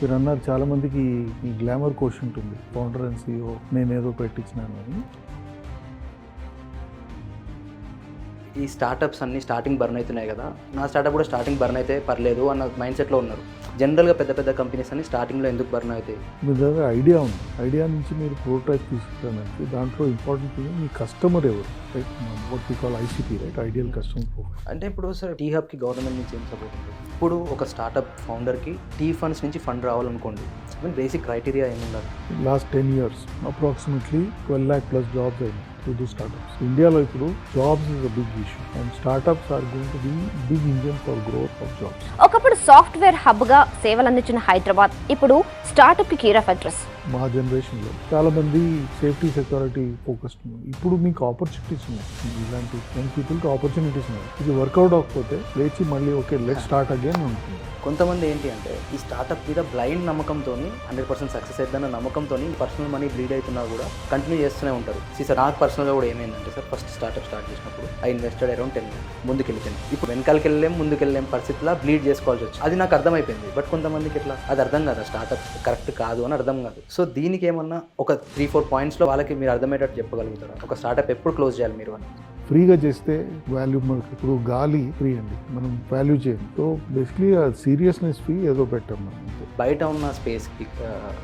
మీరు అన్నారు చాలామందికి ఈ గ్లామర్ కోషన్ ఉంటుంది, ఫౌండర్ అండ్ సీఈఓ నేనేదో పెట్టించినాను అని. ఈ స్టార్టప్స్ అన్ని స్టార్టింగ్ బర్న్ అవుతున్నాయి కదా, నా స్టార్టప్ కూడా స్టార్టింగ్ బర్న్ అయితే పర్లేదు అన్న మైండ్ సెట్లో ఉన్నారు. జనరల్గా పెద్ద పెద్ద కంపెనీస్ అన్ని స్టార్టింగ్లో ఎందుకు బర్న్ అవుతాయి? మీ దగ్గర ఐడియా ఉంది, ఐడియా నుంచి మీరు ప్రోటోటైప్ తీసుకురానికి దాంట్లో ఇంపార్టెంట్ థింగ్ మీ కస్టమర్ ఎవరు, right? What we call ICP, right? Ideal customer profile. అంటే ఇప్పుడు సార్ టీ హబ్కి గవర్నమెంట్ నుంచి ఏం సపోర్ట్ ఉంటుంది? ఇప్పుడు ఒక స్టార్టప్ ఫౌండర్కి టీ ఫండ్స్ నుంచి ఫండ్ రావాలనుకోండి, బేసిక్ క్రైటీరియా ఏముండాలి? Last 10 years approximately 12 lakh plus jobs అయినాయి టు ది స్టార్టప్స్. ఇండియాలో ఇప్పుడు jobs is a big issue and startups are going to be big engine for growth of jobs. ఒకప్పుడు software హబ్గా సేవలందించిన హైదరాబాద్ ఇప్పుడు స్టార్టప్ కి కేర్ ఆఫ్ అడ్రస్. మా జనరేషన్లో చాలామంది సేఫ్టీ సెక్యూరిటీ ఫోకస్డ్ ఉన్నారు. ఇప్పుడు మీకు ఆపర్చునిటీస్ ఉన్నాయి, ఇలాంటి యంగ్ పీపుల్కి ఆపర్చునిటీస్ ఉన్నాయి. ఇది వర్కౌట్ అవ్వకపోతే లేచి మళ్ళీ ఓకే లెట్ స్టార్ట్ అగైన్ ఉంటుంది. కొంతమంది ఏంటి అంటే ఈ స్టార్టప్ మీద బ్లైండ్ నమ్మకంతో 100% సక్సెస్ అవుతుందన్న నమ్మకంతో పర్సనల్ మనీ బ్లీడ్ అవుతున్నా కూడా కంటిన్యూ చేస్తూనే ఉంటారు. సార్ నాకు పర్సనల్గా కూడా ఏమైందంటే సార్, ఫస్ట్ స్టార్ట్ చేసినప్పుడు ఐ ఇన్వెస్టెడ్ అరౌండ్ 10 lakhs ముందుకు వెళ్ళిపోయింది. ఇప్పుడు వెనకాలకి వెళ్ళలేం ముందుకు వెళ్ళలేం పరిస్థితిలో బ్లీడ్ చేసుకోవాల్సి వచ్చింది. అది నాకు అర్థమైపోయింది. బట్ కొంతమందికి ఎట్లా అది అర్థం కాదు, స్టార్టప్ కరెక్ట్ కాదు అని అర్థం కాదు. సో దీనికి ఏమన్నా ఒక 3-4 పాయింట్స్లో వాళ్ళకి మీరు అర్థమయ్యేటట్టు చెప్పగలుగుతారా? ఒక స్టార్టప్ ఎప్పుడు క్లోజ్ చేయాలి మీరు అని? ఫ్రీగా చేస్తే వాల్యూ. మనకి ఇప్పుడు గాలి ఫ్రీ అండి, మనం వాల్యూ చేయం. సో బేసిక్లీ ఆ సీరియస్నెస్ ఫీ ఏదో పెట్టాం మనం. బయట ఉన్న స్పేస్కి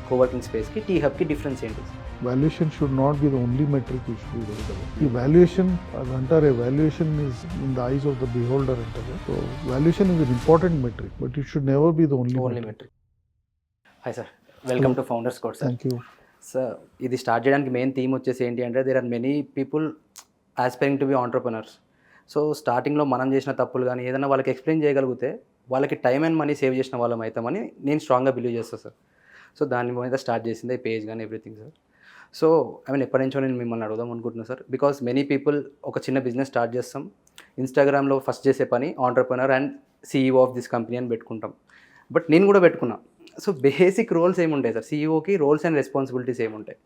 కోవర్కింగ్ స్పేస్కి టీ హబ్కి డిఫరెన్స్ ఏంటి? Valuation should not be the only metric you should be. ఈ వాల్యుయేషన్ అది అంటారే, valuation is in the eyes of the beholder అంటారు. So valuation is an important metric but it should never be the only metric. Hi sir, welcome to founders code. Sir thank you sir, ఇది start చేయడానికి main theme వచ్చేసి ఏంటి అంటే there are many people aspiring to be entrepreneurs. So స్టార్టింగ్లో మనం చేసిన తప్పులు కానీ ఏదైనా వాళ్ళకి ఎక్స్ప్లెయిన్ చేయగలిగితే వాళ్ళకి టైం అండ్ మనీ సేవ్ చేసిన వాళ్ళం అవుతామని నేను స్ట్రాంగ్గా బిలీవ్ చేస్తాను సార్. సో దాని మీద స్టార్ట్ చేసింది పేజ్ కానీ ఎవ్రీథింగ్ సార్. సో ఎప్పటి నుంచో నేను మిమ్మల్ని అడుగుదాం అనుకుంటున్నాను సార్, బికాస్ మెనీ పీపుల్ ఒక చిన్న బిజినెస్ స్టార్ట్ చేస్తాం, ఇన్స్టాగ్రామ్లో ఫస్ట్ చేసే పని entrepreneur and CEO of this company అని పెట్టుకుంటాం. బట్ నేను కూడా పెట్టుకున్నా. సో బేసిక్ రోల్స్ ఏముంటాయి సార్? సీఈఓకి రోల్స్ అండ్ రెస్పాన్సిబిలిటీస్ ఏముంటాయి?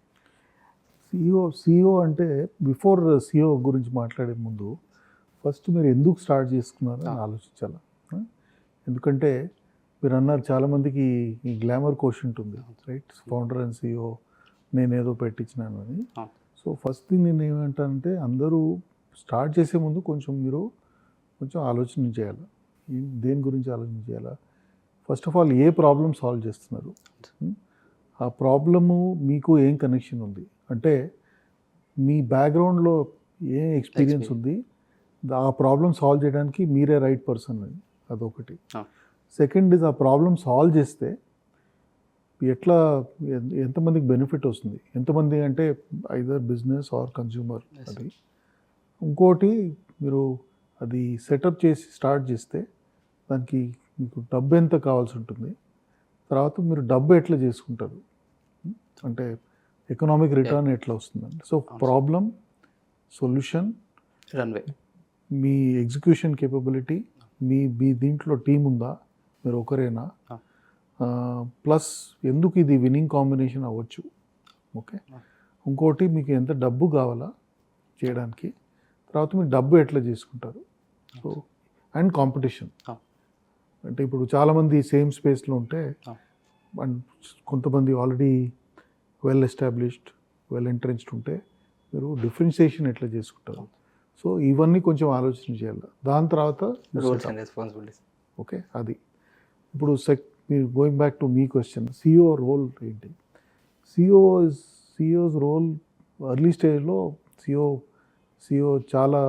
సిఇఓ అంటే బిఫోర్ సిఇఓ గురించి మాట్లాడే ముందు ఫస్ట్ మీరు ఎందుకు స్టార్ట్ చేసుకున్నారని ఆలోచించాలి. ఎందుకంటే మీరు అన్నారు చాలామందికి ఈ గ్లామర్ కోషన్ ఉంటుంది, రైట్? ఫౌండర్ అండ్ సిఇఓ నేనేదో పెట్టించినాను అని. సో ఫస్ట్ థింగ్ నేను ఏమంటానంటే అందరూ స్టార్ట్ చేసే ముందు కొంచెం ఆలోచన చేయాలి. దేని గురించి ఆలోచన చేయాలా? First of all A problem solve చేస్తున్నారు, ఆ ప్రాబ్లము మీకు ఏం కనెక్షన్ ఉంది, అంటే మీ బ్యాక్గ్రౌండ్లో ఏ ఎక్స్పీరియన్స్ ఉంది, ఆ ప్రాబ్లమ్ సాల్వ్ చేయడానికి మీరే రైట్ పర్సన్ అని, అదొకటి. సెకండ్ ఇస్ ఆ ప్రాబ్లమ్ సాల్వ్ చేస్తే ఎంతమందికి బెనిఫిట్ వస్తుంది, ఎంతమంది అంటే ఐదర్ బిజినెస్ ఆర్ కన్జ్యూమర్ అది. ఇంకోటి మీరు అది సెటప్ చేసి స్టార్ట్ చేస్తే దానికి మీకు డబ్బు ఎంత కావాల్సి ఉంటుంది, తర్వాత మీరు డబ్బు ఎట్లా చేసుకుంటారు, అంటే ఎకనామిక్ రిటర్న్ ఎట్లా వస్తుందండి. సో ప్రాబ్లం, సొల్యూషన్, రన్వే, మీ ఎగ్జిక్యూషన్ కేపబిలిటీ, మీ దీంట్లో టీం ఉందా, మీరు ఒకరేనా, ప్లస్ ఎందుకు ఇది విన్నింగ్ కాంబినేషన్ అవ్వచ్చు, ఓకే. ఇంకోటి మీకు ఎంత డబ్బు కావాలా చేయడానికి, తర్వాత మీరు డబ్బు ఎట్లా చేసుకుంటారు. సో అండ్ కాంపిటీషన్, అంటే ఇప్పుడు చాలామంది సేమ్ స్పేస్లో ఉంటే అండ్ కొంతమంది already well established, well entrenched ఉంటే మీరు డిఫరెన్షియేషన్ ఎట్లా చేసుకుంటారు. సో ఇవన్నీ కొంచెం ఆలోచన చేయాలి. దాని తర్వాత రోల్స్ అండ్ రెస్పాన్సిబిలిటీస్, ఓకే. అది ఇప్పుడు మీరు గోయింగ్ బ్యాక్ టు మీ క్వశ్చన్, సిఇఓ రోల్ ఏంటి? సిఇఓస్ రోల్ ఎర్లీ స్టేజ్లో సిఇఓ చాలా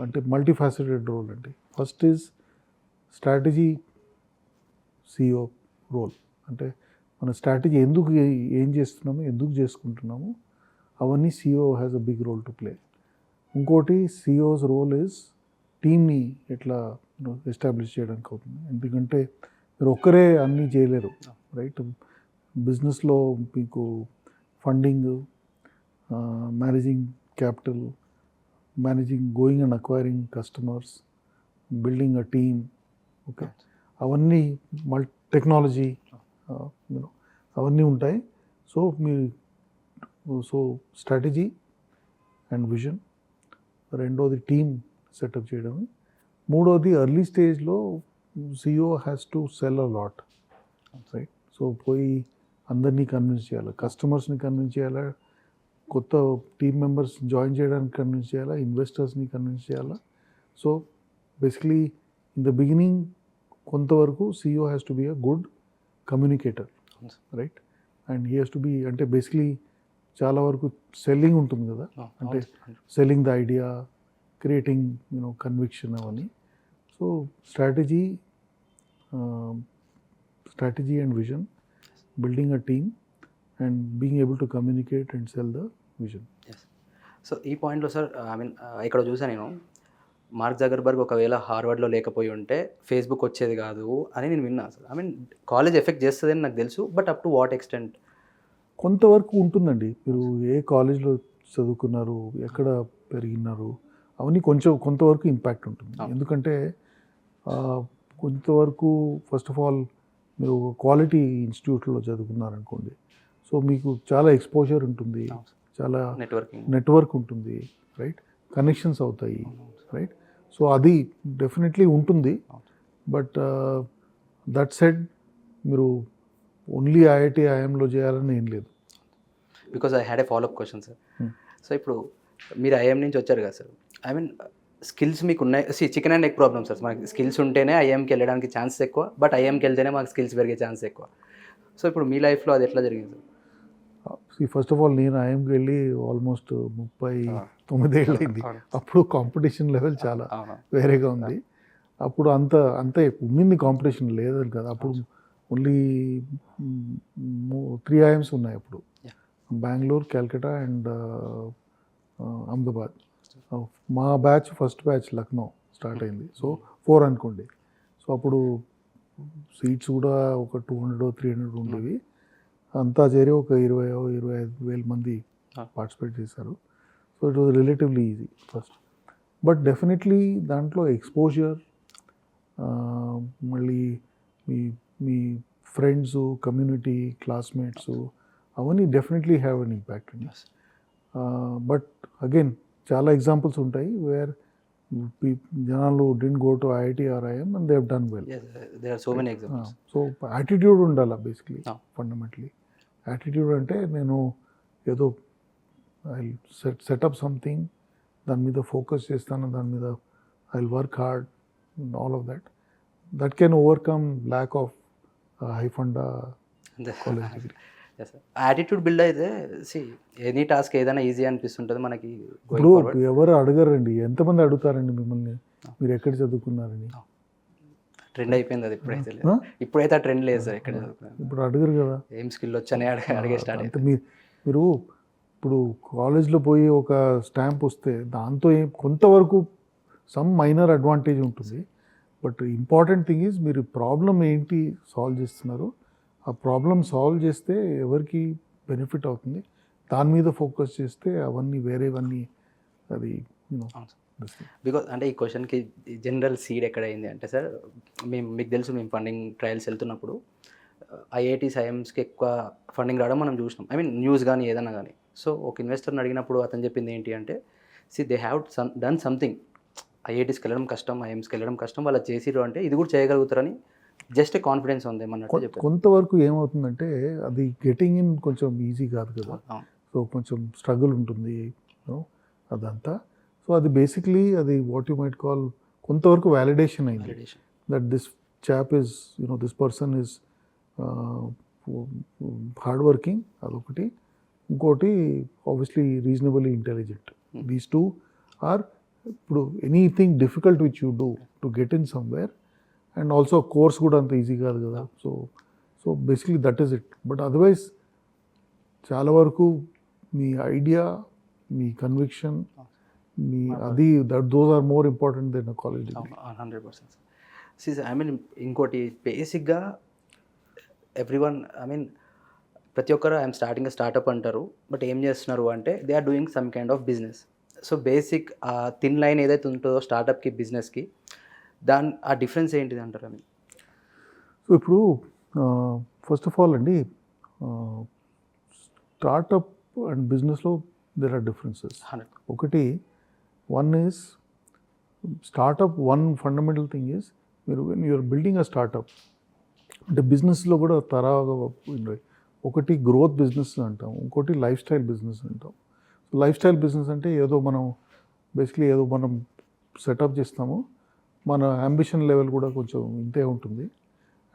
అంటే మల్టీఫాసెటెడ్ రోల్ అండి. First is strategy CEO role, అంటే మన స్ట్రాటజీ ఏం చేస్తున్నాము, ఎందుకు చేసుకుంటున్నాము, అవన్నీ CEO has a big role to play. ఇంకోటి సిఇఓస్ రోల్ ఇస్ టీమ్ని ఎట్లా ఎస్టాబ్లిష్ చేయడానికి అవుతుంది. ఎందుకంటే మీరు ఒక్కరే అన్నీ చేయలేరు, రైట్? బిజినెస్లో మీకు funding, managing capital, managing going and acquiring customers, building a team, okay, అవన్నీ టెక్నాలజీ అవన్నీ ఉంటాయి. సో స్ట్రాటజీ అండ్ విజన్, రెండోది టీమ్ సెటప్ చేయడం, మూడోది ఎర్లీ స్టేజ్లో CEO has to cell a lot. Right. So పోయి అందరినీ కన్విన్స్ చేయాలి, కస్టమర్స్ని కన్విన్స్ చేయాలా, కొత్త టీమ్ మెంబర్స్ జాయిన్ చేయడానికి కన్విన్స్ చేయాలా, ఇన్వెస్టర్స్ని కన్విన్స్ చేయాలా. So basically in the beginning కొంతవరకు CEO has to be a good communicator, right. And he has to be, అంటే బేసిక్లీ చాలా వరకు సెల్లింగ్ ఉంటుంది కదా, అంటే selling the idea, creating conviction అవన్నీ. So strategy and vision, building a team and being able to communicate and sell the vision. So ఈ పాయింట్లో sir I mean ఇక్కడ చూసాను నేను, మార్క్ జగర్బర్గ్ ఒకవేళ హార్వర్డ్లో లేకపోయి ఉంటే ఫేస్బుక్ వచ్చేది కాదు అని నేను విన్నా sir. I mean college effect చేస్తుందని నాకు తెలుసు, but up to what extent? కొంతవరకు ఉంటుందండి. మీరు ఏ కాలేజ్లో చదువుకున్నారు, ఎక్కడ పెరిగినారు, అవన్నీ కొంతవరకు ఇంపాక్ట్ ఉంటుంది. ఎందుకంటే కొంతవరకు ఫస్ట్ ఆఫ్ ఆల్ మీరు క్వాలిటీ ఇన్స్టిట్యూట్లో చదువుకున్నారనుకోండి, సో మీకు చాలా ఎక్స్పోజర్ ఉంటుంది, చాలా నెట్వర్క్ ఉంటుంది, రైట్. కనెక్షన్స్ అవుతాయి, రైట్. సో అది డెఫినెట్లీ ఉంటుంది. బట్ దట్ సెడ్ మీరు ఓన్లీ IIMలో చేయాలని ఏం లేదు. Because I had a follow up question sir. So ఇప్పుడు మీరు IIM నుంచి వచ్చారు కదా సార్, ఐ మీన్ స్కిల్స్ మీకు ఉన్నాయి. Chicken and egg problem sir. మనకి స్కిల్స్ ఉంటేనే IIMకి వెళ్ళడానికి ఛాన్స్ ఎక్కువ, బట్ IIMకి వెళ్తేనే మాకు స్కిల్స్ పెరిగే ఛాన్స్ ఎక్కువ. సో ఇప్పుడు మీ లైఫ్లో అది ఎట్లా జరిగింది సార్? ఫస్ట్ ఆఫ్ ఆల్ నేను IIMకి వెళ్ళి ఆల్మోస్ట్ 39 ఏళ్ళు అయింది. అప్పుడు కాంపిటీషన్ లెవెల్ చాలా వేరేగా ఉంది. అప్పుడు అంత ఉండింది కాంపిటీషన్ లేదని కదా. అప్పుడు ఓన్లీ 3 IIMs ఉన్నాయి అప్పుడు, బెంగళూరు, క్యాల్కటా అండ్ అహ్మదాబాద్. మా batch first batch Lucknow start అయింది. సో 4 అనుకోండి. సో అప్పుడు సీట్స్ కూడా ఒక 200-300 ఉండేవి. అంతా చేరి ఒక 20-25 వేల మంది పార్టిసిపేట్ చేశారు. So it was relatively easy first. But definitely దాంట్లో ఎక్స్పోజర్, మళ్ళీ మీ ఫ్రెండ్స్, కమ్యూనిటీ, క్లాస్మేట్స్, అవన్నీ డెఫినెట్లీ హ్యావ్ అన్ ఇంపాక్ట్ అండి. బట్ అగైన్ చాలా ఎగ్జాంపుల్స్ ఉంటాయి వేర్ జనాలు didn't go to IIT or IIM and they have done well. Yes, there are so many examples. So attitude ఉండాలి basically, fundamentally. Attitude అంటే నేను ఏదో I setup something, దాని మీద ఫోకస్ చేస్తాను, దాని మీద I work hard, all of that can overcome lack of high funda college degree. Attitude build అయితే ఎనీ టాస్క్ ఏదైనా ఈజీ అనిపిస్తుంటుంది మనకి. ఇప్పుడు ఎవరు అడగరండి, ఎంతమంది అడుగుతారండి మిమ్మల్ని మీరు ఎక్కడ చదువుకున్నారని? ట్రెండ్ అయిపోయింది అది. ఇప్పుడైతే ఆ ట్రెండ్ లేదు సార్. ఎక్కడ చదువుకున్నారు ఇప్పుడు అడగరు కదా, ఏం స్కిల్ వచ్చని అడిగే స్టార్ట్ అంటే మీరు ఇప్పుడు కాలేజ్లో పోయి ఒక స్టాంప్ వస్తే దాంతో కొంతవరకు సమ్ మైనర్ అడ్వాంటేజ్ ఉంటుంది. బట్ ఇంపార్టెంట్ థింగ్ ఈజ్ మీరు ప్రాబ్లం ఏంటి సాల్వ్ చేస్తున్నారు, ఆ ప్రాబ్లం సాల్వ్ చేస్తే ఎవరికి బెనిఫిట్ అవుతుంది, దాని మీద ఫోకస్ చేస్తే అవన్నీ వేరేవన్నీ అది బికాజ్ అంటే ఈ క్వశ్చన్కి జనరల్ సీడ్ ఎక్కడ అయింది అంటే సార్, మీకు తెలుసు మేము ఫండింగ్ ట్రయల్స్ వెళ్తున్నప్పుడు IITs IIMsకి ఎక్కువ ఫండింగ్ రావడం మనం చూసినాం. ఐ మీన్ న్యూస్ కానీ ఏదైనా కానీ. సో ఒక ఇన్వెస్టర్ని అడిగినప్పుడు అతను చెప్పింది ఏంటి అంటే, దే హ్యావ్ డన్ సంథింగ్. IITస్కి వెళ్ళడం కష్టం, IIMsకి వెళ్ళడం కష్టం, వాళ్ళు చేసిరు అంటే ఇది కూడా చేయగలుగుతారని జస్ట్ కాన్ఫిడెన్స్ ఉంది ఏమన్నట్టు చెప్పారు. కొంతవరకు ఏమవుతుందంటే అది గెటింగ్ ఇన్ కొంచెం ఈజీ కాదు కదా. సో కొంచెం స్ట్రగుల్ ఉంటుంది అదంతా. సో అది బేసిక్లీ అది వాట్ యు మైట్ కాల్ కొంతవరకు వ్యాలిడేషన్ అయింది, that this chap is this person is hard working, అదొకటి. ఇంకోటి obviously reasonably intelligent. These two are ఇప్పుడు anything difficult which you do to get in somewhere, and also course కూడా అంత easy కాదు కదా. So basically that is it. But otherwise చాలా వరకు మీ ఐడియా, మీ కన్విక్షన్, మీ అది those are more important than a college degree. 100%. I mean ఇంకోటి బేసిక్గా ఎవ్రీవన్, ఐ మీన్ ప్రతి ఒక్కరు ఐఎమ్ స్టార్టింగ్ స్టార్టప్ అంటారు, బట్ ఏం చేస్తున్నారు అంటే they are doing some kind of business. So basic ఆ థిన్ లైన్ ఏదైతే ఉంటుందో స్టార్టప్కి బిజినెస్కి, ఆ డిఫరెన్స్ ఏంటిది అంటారు? ఐ మీన్ సో ఇప్పుడు ఫస్ట్ ఆఫ్ ఆల్ అండి, స్టార్టప్ అండ్ బిజినెస్లో దెర్ ఆర్ డిఫరెన్సెస్. ఒకటి, one is startup, one fundamental thing is మీరు when you're building a startup, అంటే బిజినెస్లో కూడా తరాగా ఒకటి గ్రోత్ బిజినెస్ అంటాం, ఇంకోటి లైఫ్ స్టైల్ బిజినెస్ అంటాం. లైఫ్ స్టైల్ బిజినెస్ అంటే ఏదో మనం బేసిక్లీ ఏదో మనం సెటప్ చేస్తాము, మన అంబిషన్ లెవెల్ కూడా కొంచెం ఇంతే ఉంటుంది.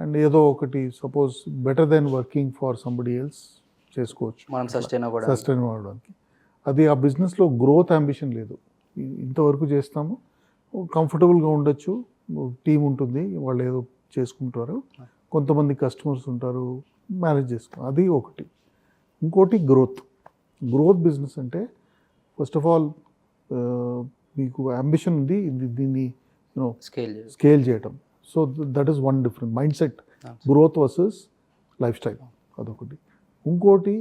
అండ్ ఏదో ఒకటి suppose better than working for somebody else చేసుకోవచ్చు మనం సస్టైన్ అవ్వడానికి. అది ఆ బిజినెస్లో గ్రోత్ అంబిషన్ లేదు. ఇంతవరకు చేస్తాము, కంఫర్టబుల్గా ఉండొచ్చు, టీం ఉంటుంది, వాళ్ళు ఏదో చేసుకుంటారు, కొంతమంది కస్టమర్స్ ఉంటారు, మేనేజ్ చేసుకో, అది ఒకటి. ఇంకోటి గ్రోత్ బిజినెస్ అంటే ఫస్ట్ ఆఫ్ ఆల్ మీకు అంబిషన్ ఉంది, దీన్ని స్కేల్ చేయటం. So that is one different mind set, growth versus life style, అదొకటి. ఇంకోటి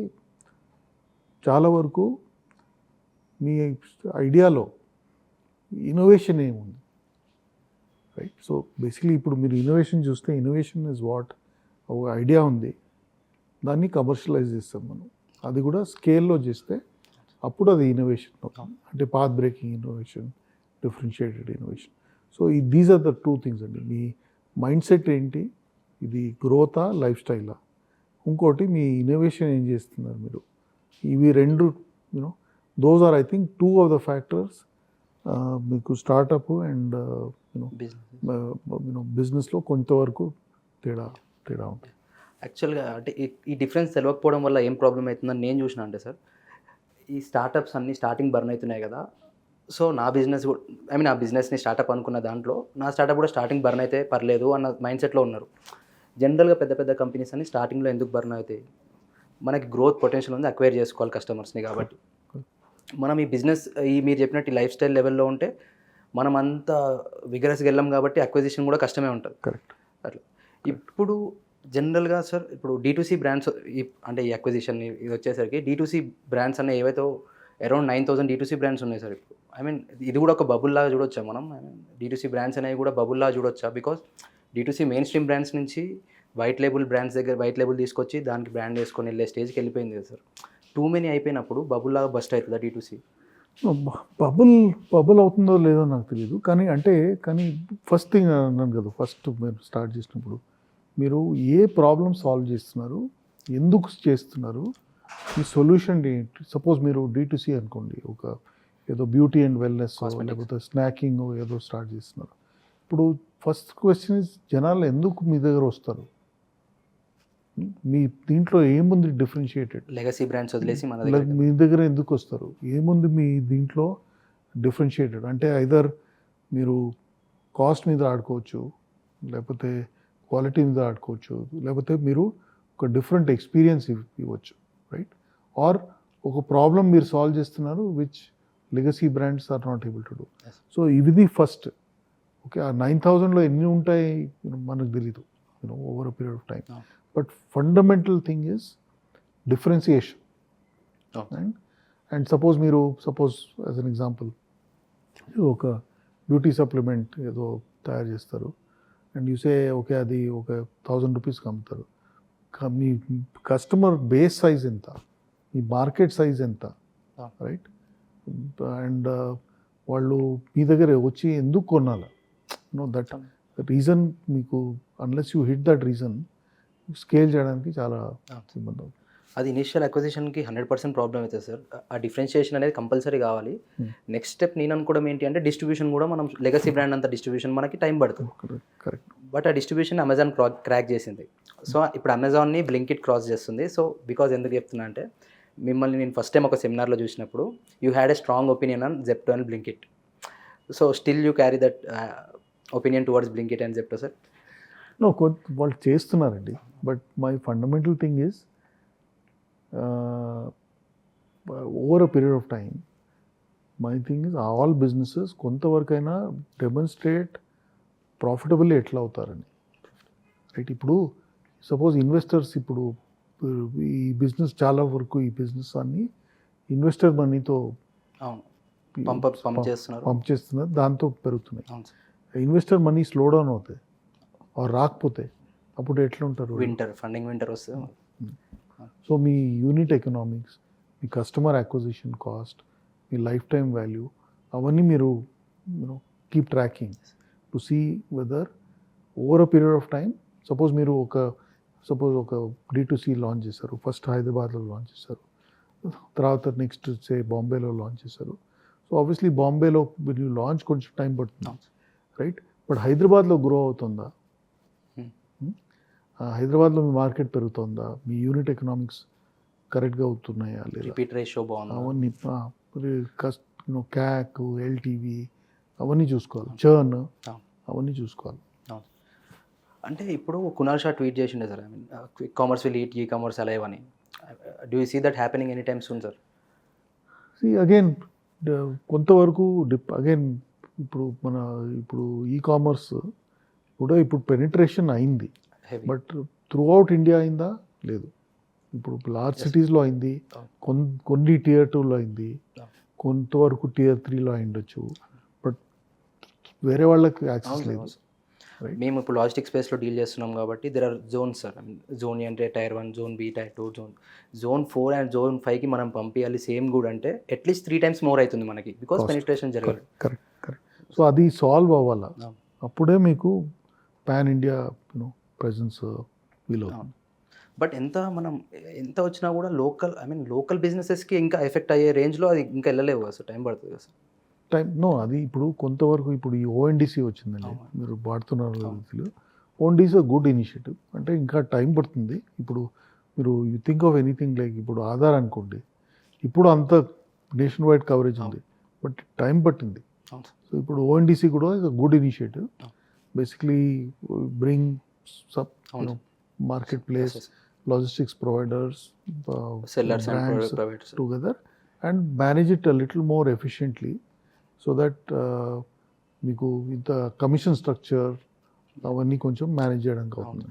చాలా వరకు మీ ఐడియాలో ఇన్నోవేషన్ ఏముంది, రైట్? సో బేసిక్లీ ఇప్పుడు మీరు ఇన్నోవేషన్ చూస్తే, ఇన్నోవేషన్ ఇస్ వాట్, ఒక ఐడియా ఉంది, దాన్ని కమర్షియలైజ్ చేస్తాం మనం, అది కూడా స్కేల్లో చేస్తే అప్పుడు అది ఇన్నోవేషన్ అవుతుంది. అంటే path breaking innovation, differentiated innovation. So these are the two things అండి. మీ మైండ్ సెట్ ఏంటి, ఇది గ్రోతా లైఫ్ స్టైలా, ఇంకోటి మీ ఇన్నోవేషన్ ఏం చేస్తున్నారు మీరు, ఇవి రెండు you know those are I think two of the factors మీకు స్టార్టప్ అండ్ బిజినెస్లో కొంతవరకు తేడా ఉంటుంది. యాక్చువల్గా అంటే ఈ డిఫరెన్స్ తెలియకపోవడం వల్ల ఏం ప్రాబ్లం అవుతుందని నేను చూసిన అంటే సార్, ఈ స్టార్టప్స్ అన్నీ స్టార్టింగ్ బర్న్ అవుతున్నాయి కదా. సో నా బిజినెస్ కూడా ఆ బిజినెస్ని స్టార్టప్ అనుకున్న దాంట్లో నా స్టార్టప్ కూడా స్టార్టింగ్ బర్న్ అయితే పర్లేదు అన్న మైండ్ సెట్లో ఉన్నారు. జనరల్గా పెద్ద కంపెనీస్ అన్ని స్టార్టింగ్లో ఎందుకు బర్న్ అవుతాయి, మనకి గ్రోత్ పొటెన్షియల్ ఉంది, అక్వైర్ చేసుకోవాలి కస్టమర్స్ని. కాబట్టి మనం ఈ బిజినెస్ మీరు చెప్పినట్టు లైఫ్ స్టైల్ లెవెల్లో ఉంటే మనం అంత విగరస్గా వెళ్ళాం కాబట్టి అక్విజిషన్ కూడా కష్టమే ఉంటుంది. కరెక్ట్. అట్లా ఇప్పుడు జనరల్గా సార్, ఇప్పుడు D2C బ్రాండ్స్ అంటే ఈ అక్విజిషన్ ఇది వచ్చేసరికి D2C బ్రాండ్స్ అనే ఏవైతే అరౌండ్ 9,000 D2C బ్రాండ్స్ ఉన్నాయి సార్ ఇప్పుడు. ఇది కూడా ఒక బబుల్ లాగా చూడొచ్చా మనం? D2C బ్రాండ్స్ అనేవి కూడా బబుల్ లాగా చూడొచ్చా? Because D2C main stream brands నుంచి వైట్ లేబుల్ బ్రాండ్స్ దగ్గర వైట్ లేబుల్ తీసుకొచ్చి దానికి బ్రాండ్ వేసుకొని వెళ్ళే స్టేజ్కి వెళ్ళిపోయింది కదా సార్. టూ మెనీ అయిపోయినప్పుడు బబుల్ లాగా బస్ట్ అవుతుందా D2C? బబుల్ అవుతుందో లేదో నాకు తెలియదు, కానీ ఫస్ట్ థింగ్ అన్నాను కదా, ఫస్ట్ మీరు స్టార్ట్ చేసినప్పుడు మీరు ఏ ప్రాబ్లమ్ సాల్వ్ చేస్తున్నారు, ఎందుకు చేస్తున్నారు, ఈ సొల్యూషన్ ఏంటి. సపోజ్ మీరు D2C అనుకోండి, ఒక ఏదో బ్యూటీ అండ్ వెల్నెస్ లేకపోతే స్నాకింగ్ ఏదో స్టార్ట్ చేస్తున్నారు. ఇప్పుడు ఫస్ట్ క్వశ్చన్ ఇస్, జనాలు ఎందుకు మీ దగ్గర వస్తారు, మీ దీంట్లో ఏముంది డిఫరెన్షియేటెడ్, లెగసీ బ్రాండ్స్ వదిలేసి మీ దగ్గర ఎందుకు వస్తారు, ఏముంది మీ దీంట్లో డిఫరెన్షియేటెడ్. అంటే ఐదర్ మీరు కాస్ట్ మీద ఆడుకోవచ్చు, లేకపోతే క్వాలిటీ మీద ఆడుకోవచ్చు, లేకపోతే మీరు ఒక డిఫరెంట్ ఎక్స్పీరియన్స్ ఇవ్వచ్చు, రైట్? ఆర్ ఒక ప్రాబ్లం మీరు సాల్వ్ చేస్తున్నారు which legacy brands are not able to do. So ఇది ఫస్ట్. ఓకే, ఆ 9,000లో ఎన్ని ఉంటాయి మనకు తెలీదు, over a period of time. But fundamental thing is differentiation. And suppose as an example ఒక బ్యూటీ సప్లిమెంట్ ఏదో తయారు చేస్తారు, అండ్ యూ సే ఓకే అది ఒక 1,000 రూపీస్కి అమ్ముతారు. మీ కస్టమర్ బేస్ సైజ్ ఎంత, మీ మార్కెట్ సైజ్ ఎంత, రైట్? అండ్ వాళ్ళు మీ దగ్గర వచ్చి ఎందుకు కొనాలి, దట్ రీజన్ మీకు unless you hit that reason scale చేయడానికి చాలా ఇబ్బంది అవుతుంది. అది ఇనిషియల్ అక్విజిషన్కి 100% ప్రాబ్లం అవుతుంది సార్. ఆ డిఫరెన్షియేషన్ అనేది కంపల్సరీ కావాలి. నెక్స్ట్ స్టెప్ నేను అనుకోవడం ఏంటి అంటే డిస్ట్రిబ్యూషన్ కూడా మనం లెగసీ బ్రాండ్ అంత డిస్ట్రిబ్యూషన్ మనకి టైం పడుతుంది. కరెక్ట్. బట్ ఆ డిస్ట్రిబ్యూషన్ అమెజాన్ క్రాక్ చేసింది. సో ఇప్పుడు అమెజాన్ని బ్లింకిట్ క్రాస్ చేస్తుంది. సో బికాజ్ ఎందుకు చెప్తున్నా అంటే, మిమ్మల్ని నేను ఫస్ట్ టైం ఒక సెమినార్లో చూసినప్పుడు you had a strong opinion on Zepto and Blinkit. So still you carry that opinion towards Blinkit and Zepto sir? వాళ్ళు చేస్తున్నారండి, but my fundamental thing is over a period of time my thing is all businesses కొంతవరకైనా demonstrate profitable ఎట్లా అవుతారని, right? ఇప్పుడు suppose investors ఇప్పుడు ఈ business చాలా వరకు ఈ బిజినెస్ అన్ని ఇన్వెస్టర్ మనీతో పంప్ చేస్తున్నారు, దాంతో పెరుగుతున్నాయి. ఇన్వెస్టర్ మనీ స్లో డౌన్ అవుతాయి రాకపోతే అప్పుడు ఎట్లా ఉంటారు? వింటర్ వస్తే. సో మీ యూనిట్ ఎకనామిక్స్, మీ కస్టమర్ అక్విజిషన్ కాస్ట్, మీ లైఫ్ టైం వాల్యూ, అవన్నీ మీరు keep tracking to see whether over a period of time suppose మీరు ఒక D2C లాంచ్ చేశారు, ఫస్ట్ హైదరాబాద్లో లాంచ్ చేశారు, తర్వాత నెక్స్ట్ బాంబేలో లాంచ్ చేశారు. సో ఆబ్వియస్లీ బాంబేలో మీరు లాంచ్ కొంచెం టైం పడుతుంది, రైట్? బట్ హైదరాబాద్లో గ్రో అవుతుందా? హైదరాబాద్లో మీ మార్కెట్ పెరుగుతుందా? మీ యూనిట్ ఎకనామిక్స్ కరెక్ట్గా అవుతున్నాయా లేదా? రిపీట్ రేషియో బాగుంది. అవన్నీ క్యాక్, ఎల్టీవీ అవన్నీ చూసుకోవాలి, చర్న్ అవన్నీ చూసుకోవాలి. అంటే ఇప్పుడు కునాల్ షా ట్వీట్ చేసిండే sir, I mean commerce will eat e-commerce alive అని. Do you see that happening any time soon sir? Again కొంతవరకు అగైన్ ఇప్పుడు ఈ-కామర్స్ కూడా ఇప్పుడు పెనిట్రేషన్ అయింది, బట్ త్రూ అవుట్ ఇండియా అయిందా? లేదు. ఇప్పుడు లార్జ్ సిటీస్లో అయింది, కొన్ని Tier 2లో అయింది, కొంతవరకు Tier 3లో అయిండొచ్చు, బట్ వేరే వాళ్ళకి యాక్సెస్ లేదు. మేము ఇప్పుడు లాజిస్టిక్ స్పేస్లో డీల్ చేస్తున్నాం కాబట్టి there are zones sir. I mean zone అంటే Tier 1, zone B, Tier 2, zone 4 and zone 5కి మనం పంపించాలి సేమ్ గుడ్ అంటే అట్లీస్ట్ 3 times మోర్ అవుతుంది మనకి, బికాస్ పెనిట్రేషన్ జరగాలి. కరెక్ట్. సో అది సాల్వ్ అవ్వాలా, అప్పుడే మీకు పాన్ ఇండియా ప్రెజెన్స్ వీలవుతుంది. బట్ ఎంత వచ్చినా కూడా లోకల్ బిజినెసెస్కి ఇంకా ఎఫెక్ట్ అయ్యే రేంజ్లో అది ఇంకా వెళ్ళలేవు కదా సార్, టైం పడుతుంది కదా సార్. అది ఇప్పుడు కొంతవరకు ఇప్పుడు ఈ ONDC వచ్చిందండి, మీరు వాడుతున్నారు. ONDC గుడ్ ఇనిషియేటివ్, అంటే ఇంకా టైం పడుతుంది. ఇప్పుడు మీరు you think of anything like ఇప్పుడు ఆధార్ అనుకోండి, ఇప్పుడు అంత నేషన్ వైడ్ కవరేజ్ ఉంది, బట్ టైం పట్టింది. సో ఇప్పుడు ONDC కూడా is a good initiative, basically bring sub market place, logistics providers, sellers and brands providers together and manage it a little more efficiently so that మీకు ఇంత commission structure అవన్నీ కొంచెం manage చేయడానికి అవుతుంది.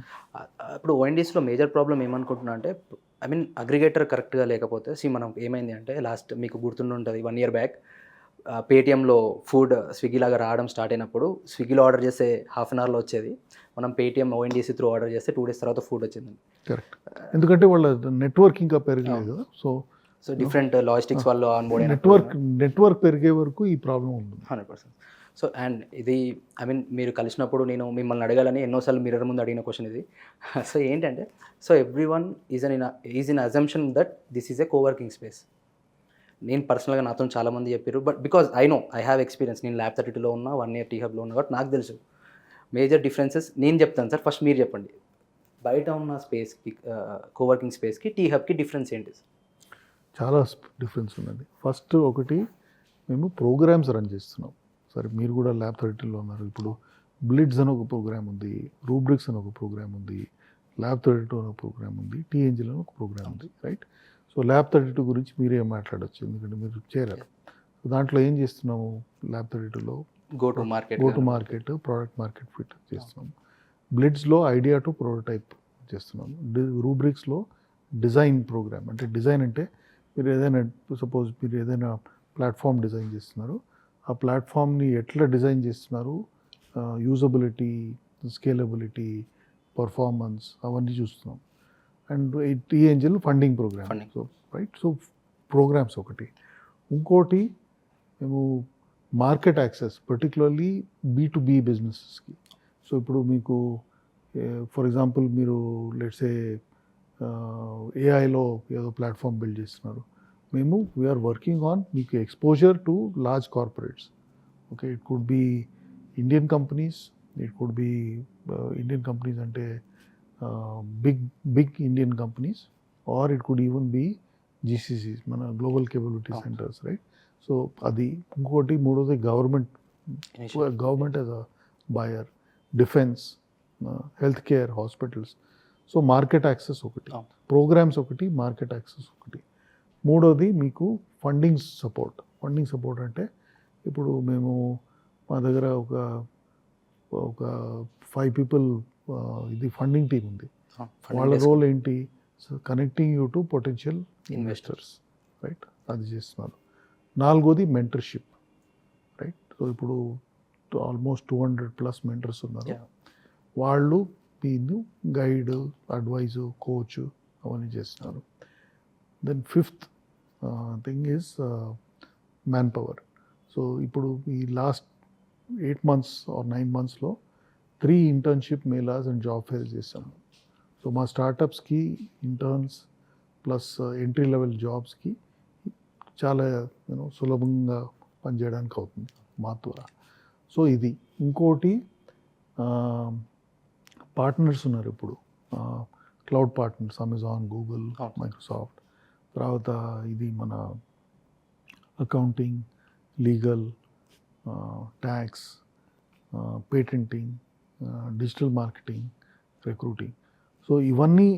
ఇప్పుడు ONDCలో మేజర్ ప్రాబ్లం ఏమనుకుంటున్నా అంటే, I mean aggregator కరెక్ట్గా లేకపోతే మనం ఏమైంది అంటే, లాస్ట్ మీకు గుర్తుంటుంది 1 year బ్యాక్ పేటిఎంలో ఫుడ్ స్విగ్గీ లాగా రావడం స్టార్ట్ అయినప్పుడు, స్విగ్గీలో ఆర్డర్ చేస్తే హాఫ్ అన్ అవర్లో వచ్చేది, మనం పేటిఎం ONDC త్రూ ఆర్డర్ చేస్తే 2 days తర్వాత ఫుడ్ వచ్చింది. కరెక్ట్, ఎందుకంటే వాళ్ళ నెట్వర్క్ ఇంకా పెరగలేదు కదా. సో డిఫరెంట్ లాజిస్టిక్స్ వాళ్ళు ఆన్బోర్డ్ నెట్వర్క్ పెరిగే వరకు ఈ ప్రాబ్లం ఉంది 100%. సో అండ్ ఇది ఐ మీన్ మీరు కలిసినప్పుడు నేను మిమ్మల్ని అడగాలని ఎన్నోసార్లు మిర్రర్ ముందు అడిగిన క్వశ్చన్ ఇది. సో ఏంటంటే, so everyone is in assumption that this is a coworking space. నేను పర్సనల్గా నాతో చాలామంది చెప్పారు, but because I have experience. నేను Lab 32లో ఉన్నా, 1 year T-Hubలో ఉన్నా, కాబట్టి నాకు తెలుసు మేజర్ డిఫరెన్సెస్. నేను చెప్తాను సార్, ఫస్ట్ మీరు చెప్పండి, బయట ఉన్న స్పేస్కి కోవర్కింగ్ స్పేస్కి T-Hubకి డిఫరెన్స్ ఏంటి? చాలా డిఫరెన్స్ ఉందండి. ఫస్ట్ ఒకటి, మేము ప్రోగ్రామ్స్ రన్ చేస్తున్నాం. సరే, మీరు కూడా Lab 32లో ఉన్నారు. ఇప్పుడు బ్లిడ్స్ అని ఒక ప్రోగ్రామ్ ఉంది, రూబ్రిక్స్ అని ఒక ప్రోగ్రామ్ ఉంది, Lab 32 అని ఒక ప్రోగ్రామ్ ఉంది, TNGL అని ఒక ప్రోగ్రామ్ ఉంది, రైట్? సో Lab 32 గురించి మీరే మాట్లాడవచ్చు, ఎందుకంటే మీరు చేరారు. సో దాంట్లో ఏం చేస్తున్నాము? Lab 32లో go to market, product market fit చేస్తున్నాము. బ్లిడ్స్లో ఐడియా టు ప్రోటోటైప్ చేస్తున్నాము. రూబ్రిక్స్లో డిజైన్ ప్రోగ్రామ్, అంటే డిజైన్ అంటే మీరు ఏదైనా సపోజ్ మీరు ఏదైనా ప్లాట్ఫామ్ డిజైన్ చేస్తున్నారు, ఆ ప్లాట్ఫామ్ని ఎట్లా డిజైన్ చేస్తున్నారు, యూజబిలిటీ, స్కేలబిలిటీ, పర్ఫార్మెన్స్ అవన్నీ చూస్తున్నాం. And TNGL funding program. So right, so programs ఒకటి. ఇంకోటి, మేము మార్కెట్ యాక్సెస్, పర్టికులర్లీ B2B బిజినెసెస్కి. సో ఇప్పుడు మీకు ఫర్ ఎగ్జాంపుల్ మీరు లెట్సే AIలో ఏదో ప్లాట్ఫామ్ బిల్డ్ చేస్తున్నారు, మేము వీఆర్ వర్కింగ్ ఆన్ మీకు exposure to large corporates. Okay, it could be Indian companies, it could be Indian companies అంటే big Indian companies, or it could even be GCCs, మన global capability centres, right? So అది. ఇంకోటి, మూడోది government as a buyer, defence, health care, hospitals. So market access ఒకటి, programmes ఒకటి, market access ఒకటి. మూడోది మీకు ఫండింగ్ సపోర్ట్. ఫండింగ్ సపోర్ట్ అంటే ఇప్పుడు మా దగ్గర ఒక 5 people ఇది ఫండింగ్ టీమ్ ఉంది. వాళ్ళ రోల్ ఏంటి? So connecting you to potential investors, right? అది చేస్తున్నారు. నాలుగోది మెంటర్షిప్, రైట్? సో ఇప్పుడు ఆల్మోస్ట్ 200+ మెంటర్స్ ఉన్నారు. వాళ్ళు దీన్ని గైడ్, అడ్వైజు, కోచ్ అవన్నీ చేస్తున్నారు. Then fifth thing is manpower. So ఇప్పుడు ఈ లాస్ట్ 8 months or 9 monthsలో 3 internship melas and job fairs చేసాము. సో మా స్టార్టప్స్కి ఇంటర్న్స్ ప్లస్ ఎంట్రీ లెవెల్ జాబ్స్కి చాలా సులభంగా పనిచేయడానికి అవుతుంది మా ద్వారా. సో ఇది ఇంకోటి పార్ట్నర్స్ ఉన్నారు ఇప్పుడు, cloud partners, Amazon, Google, Microsoft. తర్వాత ఇది మన accounting, legal, tax, patenting, digital marketing, recruiting. So ఇవన్నీ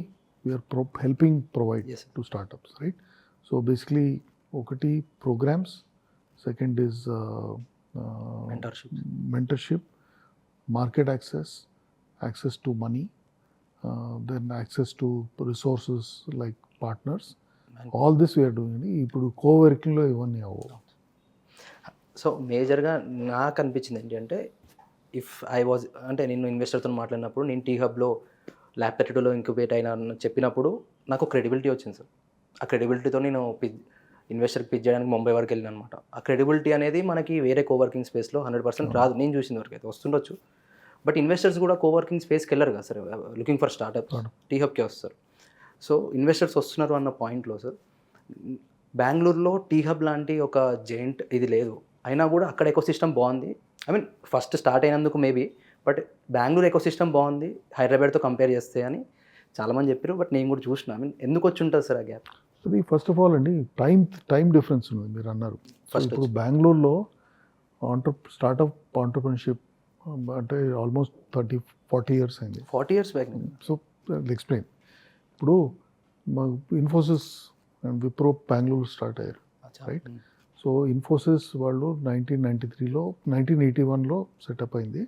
we're helping provide Yes, sir. To startups, right? So basically ఒకటి programs, second is mentorship, market access to money, then access to resources like partners. All this we are doing. ఇప్పుడు కోవర్కింగ్లో ఇవన్నీ అవ్వవు. So మేజర్గా నాకు అనిపించింది ఏంటి అంటే, ఇఫ్ ఐ వాజ్ అంటే నేను ఇన్వెస్టర్తో మాట్లాడినప్పుడు నేను టీ హబ్లో ల్యాబ్ 32లో ఇంక్యుబేట్ అయినా అని చెప్పినప్పుడు నాకు క్రెడిబిలిటీ వచ్చింది సార్. ఆ క్రెడిబిలిటీతో నేను ఇన్వెస్టర్కి పిచ్ చేయడానికి ముంబై వరకు వెళ్ళిన అనమాట. ఆ క్రెడిబిలిటీ అనేది మనకి వేరే కోవర్కింగ్ స్పేస్లో 100% రాదు. నేను చూసిన వరకు అయితే వస్తుండొచ్చు, బట్ ఇన్వెస్టర్స్ కూడా కోవర్కింగ్ స్పేస్కి వెళ్ళరు కదా sir, looking for startups, T హబ్కే వస్తారు. సో ఇన్వెస్టర్స్ వస్తున్నారు అన్న పాయింట్లో సార్, బెంగళూరులో టీ హబ్ లాంటి ఒక జెయింట్ ఇది లేదు, అయినా కూడా అక్కడ ఎకోసిస్టమ్ బాగుంది. ఐ మీన్ ఫస్ట్ స్టార్ట్ అయినందుకు మేబీ, బట్ బెంగళూరు ఎకోసిస్టమ్ బాగుంది హైదరాబాద్తో కంపేర్ చేస్తే అని చాలామంది చెప్పారు. బట్ నేను కూడా చూసిన, ఐ మీన్ ఎందుకు వచ్చి ఉంటుంది సార్ ఆ గ్యాప్? అది ఫస్ట్ ఆఫ్ ఆల్ అండి టైం డిఫరెన్స్ ఉంది, మీరు అన్నారు. First ఇప్పుడు బెంగళూరులో స్టార్టప్ ఆంటర్ప్రినర్షిప్ అంటే ఆల్మోస్ట్ 30-40 ఇయర్స్ అయింది. 40 years బ్యాక్. So explain. ఇప్పుడు మా ఇన్ఫోసిస్ అండ్ విప్రో బెంగళూరు స్టార్ట్ అయ్యారు, రైట్? సో ఇన్ఫోసిస్ వాళ్ళు 1981లో సెటప్ అయింది,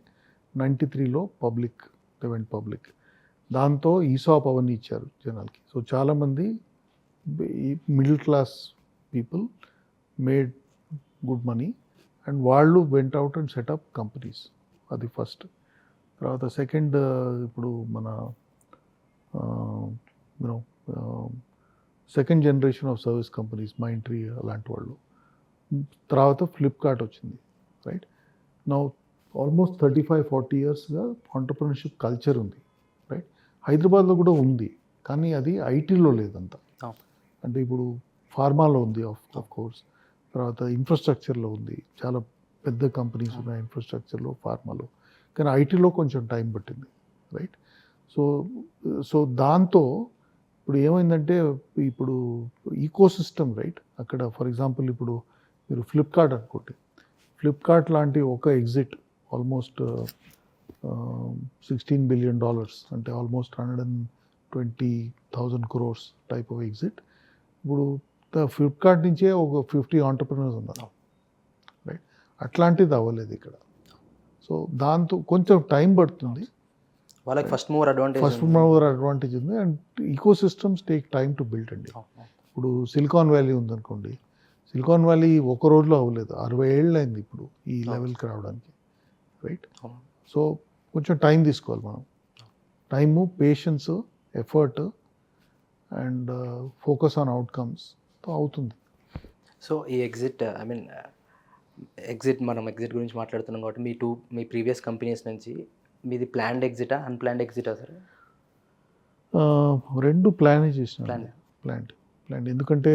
93లో పబ్లిక్. దాంతో ఈసాప్ అవన్నీ ఇచ్చారు జనాలకి. సో చాలామంది middle class people made good money and వాళ్ళు went out and set up companies. అది ఫస్ట్. తర్వాత సెకండ్, ఇప్పుడు మన second generation of service companies, Mindtree అలాంటి వాళ్ళు. తర్వాత ఫ్లిప్కార్ట్ వచ్చింది, రైట్? నౌ ఆల్మోస్ట్ 35-40 ఇయర్స్గా ఆంటర్ప్రినర్షిప్ కల్చర్ ఉంది, రైట్? హైదరాబాద్లో కూడా ఉంది, కానీ అది ఐటీలో లేదంతా. అంటే ఇప్పుడు ఫార్మాలో ఉంది ఆఫ్ కోర్స్, తర్వాత ఇన్ఫ్రాస్ట్రక్చర్లో ఉంది, చాలా పెద్ద కంపెనీస్ ఉన్నాయి ఇన్ఫ్రాస్ట్రక్చర్లో, ఫార్మాలో. కానీ ఐటీలో కొంచెం టైం పట్టింది, రైట్? సో దాంతో ఇప్పుడు ఏమైందంటే, ఇప్పుడు ఈకో సిస్టమ్, రైట్? అక్కడ ఫర్ ఎగ్జాంపుల్ ఇప్పుడు మీరు ఫ్లిప్కార్ట్ అనుకోండి, ఫ్లిప్కార్ట్ లాంటి ఒక ఎగ్జిట్ ఆల్మోస్ట్ $16 billion, అంటే almost 120,000 crores type of exit. ఇప్పుడు ఫ్లిప్కార్ట్ నుంచే ఒక 50 ఆంటర్ప్రినర్స్ ఉన్నారు, రైట్? అట్లాంటిది అవ్వలేదు ఇక్కడ. సో దాంతో కొంచెం టైం పడుతుంది. వాళ్ళకి ఫస్ట్ మూవర్ అడ్వాంటేజ్ ఉంది, and ecosystems take time to build అండి. ఇప్పుడు సిలికాన్ వ్యాలీ ఉందనుకోండి, సిలికాన్ వ్యాలీ ఒక రోజులో అవ్వలేదు, 60 ఏళ్ళు అయింది ఇప్పుడు ఈ లెవెల్కి రావడానికి, రైట్? సో కొంచెం టైం తీసుకోవాలి మనం. Time, patience, effort and focus on అవుట్కమ్స్తో అవుతుంది. సో ఈ ఎగ్జిట్, ఐ మీన్ మనం ఎగ్జిట్ గురించి మాట్లాడుతున్నాం కాబట్టి మీ ప్రీవియస్ కంపెనీస్ నుంచి మీది ప్లాన్డ్ ఎగ్జిటా, అన్ప్లాన్డ్ ఎగ్జిటా సార్? రెండు ప్లాన్ చేసిన. ప్లాన్డ్. ఎందుకంటే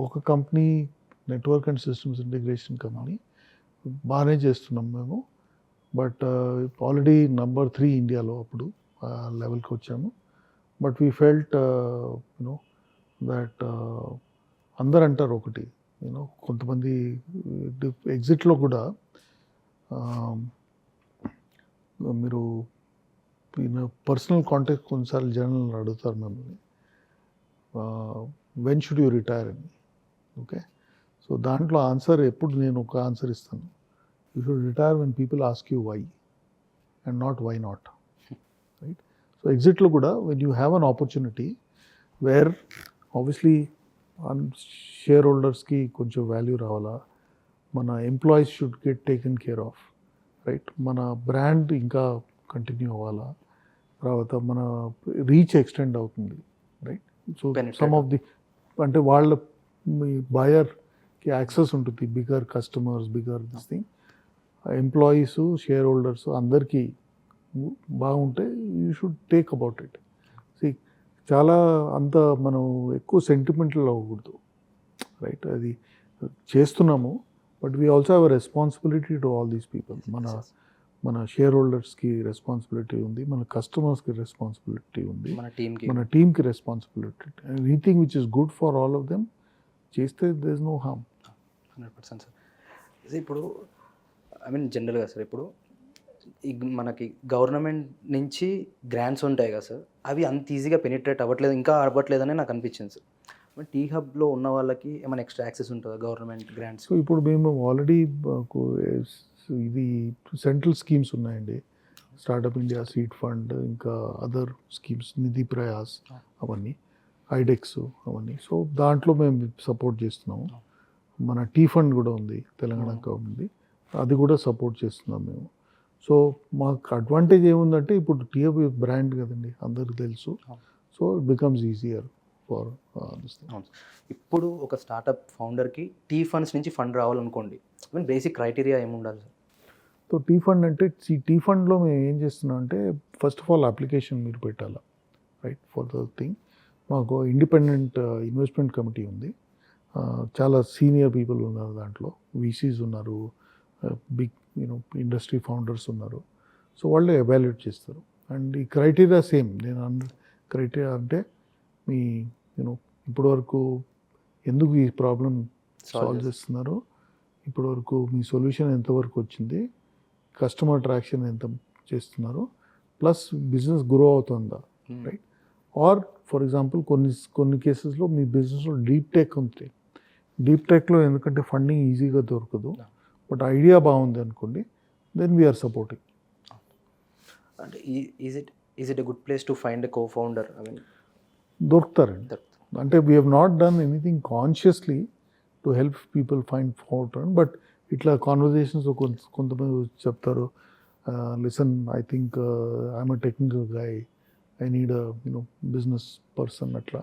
ఒక company network and systems integration company బాగానే చేస్తున్నాం మేము, బట్ ఆల్రెడీ నెంబర్ 3 ఇండియాలో అప్పుడు లెవెల్కి వచ్చాము. బట్ వీ ఫెల్ట్ దట్ అందరు అంటారు ఒకటి, కొంతమంది ఎగ్జిట్లో కూడా మీరు పర్సనల్ కాంటాక్ట్ కొన్నిసార్లు జనాలు అడుగుతారు మిమ్మల్ని, వెన్ షుడ్ యూ రిటైర్ అని. ఓకే, సో దాంట్లో ఆన్సర్ ఎప్పుడు నేను ఒక ఆన్సర్ ఇస్తాను, you should retire when people ask you why and not why not, right? So ఎగ్జిట్లో కూడా when you have an opportunity where obviously share హోల్డర్స్కి కొంచెం వాల్యూ రావాలా, మన employees should get taken care of, right? మన brand ఇంకా continue అవ్వాలా, తర్వాత మన రీచ్ ఎక్స్టెండ్ అవుతుంది, right? So some of the అంటే వాళ్ళ మీ బయర్కి యాక్సెస్ ఉంటుంది, bigger customers, bigger this thing. Employees, share holders అందరికీ బాగుంటే you should take about it. చాలా అంత మనం ఎక్కువ సెంటిమెంటల్ అవ్వకూడదు, రైట్? అది చేస్తున్నాము, but we also have a responsibility to all these people. మన షేర్ హోల్డర్స్కి రెస్పాన్సిబిలిటీ ఉంది, మన కస్టమర్స్కి రెస్పాన్సిబిలిటీ ఉంది, మన టీమ్కి responsibility. Anything which is good for all of them చేస్తే there is no harm. 100% sir. ఇప్పుడు ఐ మీన్ జనరల్గా సార్ ఇప్పుడు మనకి గవర్నమెంట్ నుంచి గ్రాంట్స్ ఉంటాయి కదా సార్, అవి అంత ఈజీగా పెనిట్రేట్ అవ్వట్లేదు, ఇంకా అవ్వట్లేదని నాకు అనిపించింది సార్. టీ హబ్లో ఉన్న వాళ్ళకి ఏమైనా ఎక్స్ట్రా యాక్సెస్ ఉంటుందా గవర్నమెంట్ గ్రాంట్స్? సో ఇప్పుడు మేము ఆల్రెడీ ఇది సెంట్రల్ స్కీమ్స్ ఉన్నాయండి, స్టార్టప్ ఇండియా సీడ్ ఫండ్, ఇంకా అదర్ స్కీమ్స్, నిధి ప్రయాస్, అవన్నీ ఐడెక్స్ అవన్నీ. సో దాంట్లో మేము సపోర్ట్ చేస్తున్నాము. మన టీ ఫండ్ కూడా ఉంది, తెలంగాణ గవర్నమెంట్ది, అది కూడా సపోర్ట్ చేస్తున్నాం మేము. సో మాకు అడ్వాంటేజ్ ఏముందంటే ఇప్పుడు టీ హబ్ బ్రాండ్ కదండి, అందరికి తెలుసు. So it becomes easier for this thing. ఇప్పుడు ఒక స్టార్టప్ ఫౌండర్కి టీ ఫండ్స్ నుంచి ఫండ్ రావాలనుకోండి, ఐ మీన్ బేసిక్ క్రైటీరియా ఏముండాలి సార్? సో టీ ఫండ్ అంటే టీ ఫండ్లో మేము ఏం చేస్తున్నాం అంటే ఫస్ట్ ఆఫ్ ఆల్ అప్లికేషన్ మీరు పెట్టాలా, రైట్? ఫర్ ద థింగ్ మాకు ఇండిపెండెంట్ ఇన్వెస్ట్మెంట్ కమిటీ ఉంది, చాలా సీనియర్ పీపుల్ ఉన్నారు దాంట్లో, వీసీస్ ఉన్నారు, బిగ్ ఇండస్ట్రీ ఫౌండర్స్ ఉన్నారు. సో వాళ్ళు ఎవాల్యుయేట్ చేస్తారు. అండ్ ఈ క్రైటీరియా సేమ్, నేను క్రైటీరియా అంటే మీ ఇప్పటివరకు ఎందుకు ఈ ప్రాబ్లం సాల్వ్ చేస్తున్నారు, ఇప్పటివరకు మీ సొల్యూషన్ ఎంతవరకు వచ్చింది, కస్టమర్ అట్రాక్షన్ ఎంత చేస్తున్నారు, ప్లస్ బిజినెస్ గ్రో అవుతుందా, రైట్? ఆర్ ఫర్ ఎగ్జాంపుల్ కొన్ని కేసెస్లో మీ బిజినెస్లో డీప్ టెక్ ఉంది. డీప్ టెక్లో ఎందుకంటే ఫండింగ్ ఈజీగా దొరకదు, బట్ ఐడియా బాగుంది అనుకోండి, దెన్ వీఆర్ సపోర్టింగ్. అంటే is it a good place to find a co founder? I mean దొరుకుతారండి. అంటే we have not done anything consciously to help people find founder, but ఇట్లా కాన్వర్జేషన్స్ కొంతమంది చెప్తారు, listen I think I'm a technical guy, I need business person అట్లా.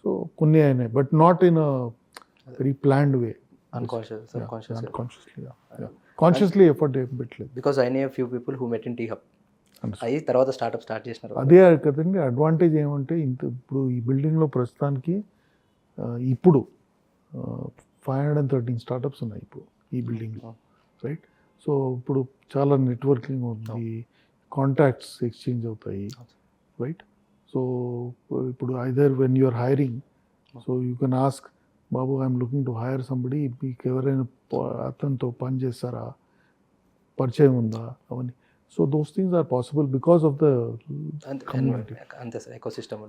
So కొన్ని అయినాయి, but not in a very planned way, consciously effort ఏం పెట్టలేదు. Because I knew few people who met in T Hub, అయ్యి తర్వాత స్టార్ట్అప్ స్టార్ట్ చేసినారు. అదే కదండి అడ్వాంటేజ్ ఏమంటే ఇప్పుడు ఈ బిల్డింగ్లో ప్రస్తుతానికి ఇప్పుడు 513 స్టార్టప్స్ ఉన్నాయి ఇప్పుడు ఈ బిల్డింగ్లో, రైట్? సో ఇప్పుడు చాలా నెట్వర్కింగ్ ఉంది, కాంటాక్ట్స్ ఎక్స్చేంజ్ అవుతాయి, రైట్? సో ఇప్పుడు either when you're hiring, so you can ask, బాబు I'm looking to hire somebody, మీకు ఎవరైనా అతనితో పని చేస్తారా, పరిచయం ఉందా, అవన్నీ. So those things are possible because of the community. అంతే సార్, ఎకో సిస్టమ్.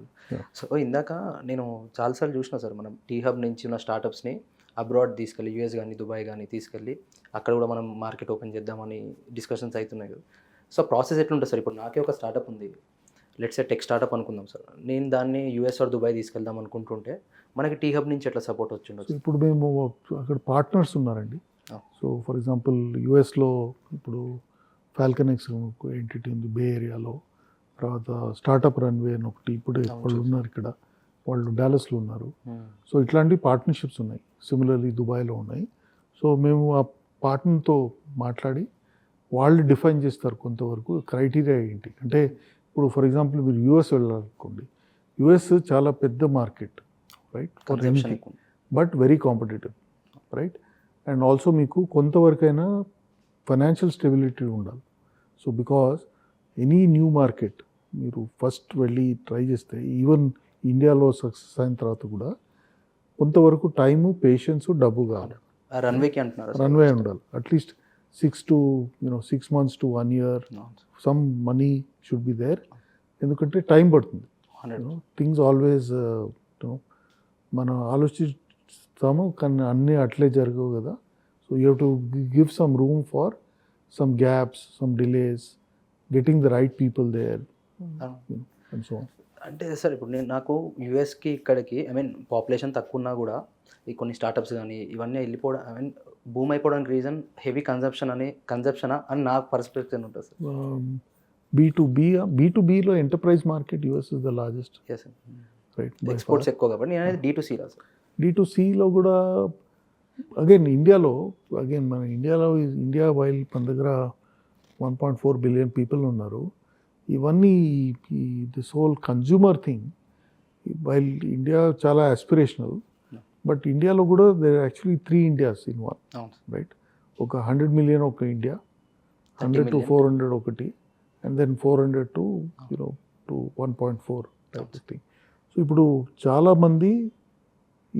సో ఇందాక నేను చాలాసార్లు చూసిన సార్, మనం టీ హబ్ నుంచి ఉన్న స్టార్టప్స్ని అబ్రాడ్ తీసుకెళ్ళి, యూఎస్ కానీ దుబాయ్ కానీ తీసుకెళ్ళి అక్కడ కూడా మనం మార్కెట్ ఓపెన్ చేద్దామని డిస్కషన్స్ అవుతున్నాయి కదా. సో ప్రాసెస్ ఎట్లుంటుంది సార్? ఇప్పుడు నాకే ఒక స్టార్టప్ ఉంది, లెట్స్ ఏ టెక్ స్టార్టప్ అనుకుందాం సార్, నేను దాన్ని యూఎస్ ఆర్ దుబాయ్ తీసుకెళ్దాం అనుకుంటుంటే మనకి టీ హబ్ నుంచి ఎట్లా సపోర్ట్ వచ్చిండొచ్చు? ఇప్పుడు మేము అక్కడ పార్ట్నర్స్ ఉన్నారండి. సో ఫర్ ఎగ్జాంపుల్ యూఎస్లో ఇప్పుడు ఫాల్కనెక్స్ ఎంటిటీ ఉంది బే ఏరియాలో, తర్వాత స్టార్టప్ రన్వే అని ఒకటి ఇప్పుడు వాళ్ళు ఉన్నారు ఇక్కడ, వాళ్ళు డాలస్లో ఉన్నారు. సో ఇట్లాంటి పార్ట్నర్షిప్స్ ఉన్నాయి, సిమిలర్లీ దుబాయ్లో ఉన్నాయి. సో మేము ఆ పార్ట్నర్తో మాట్లాడి వాళ్ళు డిఫైన్ చేస్తారు కొంతవరకు క్రైటీరియా ఏంటి. అంటే ఇప్పుడు ఫర్ ఎగ్జాంపుల్ మీరు యూఎస్ వెళ్ళాలనుకోండి, యూఎస్ చాలా పెద్ద market, right? For anything, but very competitive, right? And also మీకు కొంతవరకైనా ఫైనాన్షియల్ స్టెబిలిటీ ఉండాలి. So because any new market మీరు ఫస్ట్ వెళ్ళి ట్రై చేస్తే, ఈవెన్ ఇండియాలో సక్సెస్ అయిన తర్వాత కూడా కొంతవరకు టైము, పేషెన్స్, డబ్బు కావాలి. రన్వేకి అంటున్నారు, రన్వే ఉండాలి. At least 6 months to 1 year, some money should be there. ఎందుకంటే టైం పడుతుంది. థింగ్స్ ఆల్వేస్ మనం ఆలోచిస్తాము కానీ అన్నీ అట్లే జరగవు కదా. So you have to give some room for some gaps, some delays, getting the right people there and so on. అంటే సార్ ఇప్పుడు నాకు యూఎస్కి ఇక్కడికి ఐ మీన్ పాపులేషన్ తక్కువ ఉన్నా కూడా ఈ కొన్ని స్టార్టప్స్ కానీ ఇవన్నీ వెళ్ళిపోవడం, ఐ మీన్ బూమ్ అయిపోవడానికి రీజన్ హెవీ కన్జప్షనా అని నాకు పర్స్పెక్టివ్ ఉంటుంది సార్. B2Bలో enterprise market US is the largest. Right, exports ఎక్కువ కాబట్టి నేను అనేది D2C రా సార్. D2Cలో కూడా అగైన్ ఇండియాలో ఇండియా వైల్ మన దగ్గర 1.4 బిలియన్ పీపుల్ ఉన్నారు. ఇవన్నీ this whole consumer thing while India చాలా ఆస్పిరేషనల్, బట్ ఇండియాలో కూడా there actually 3 Indias in one, అవును. రైట్? ఒక 100 మిలియన్ ఒక ఇండియా, 100 to million. 400 ఒకటి, and then 400 to to 1.4 type of thing. So ఇప్పుడు చాలామంది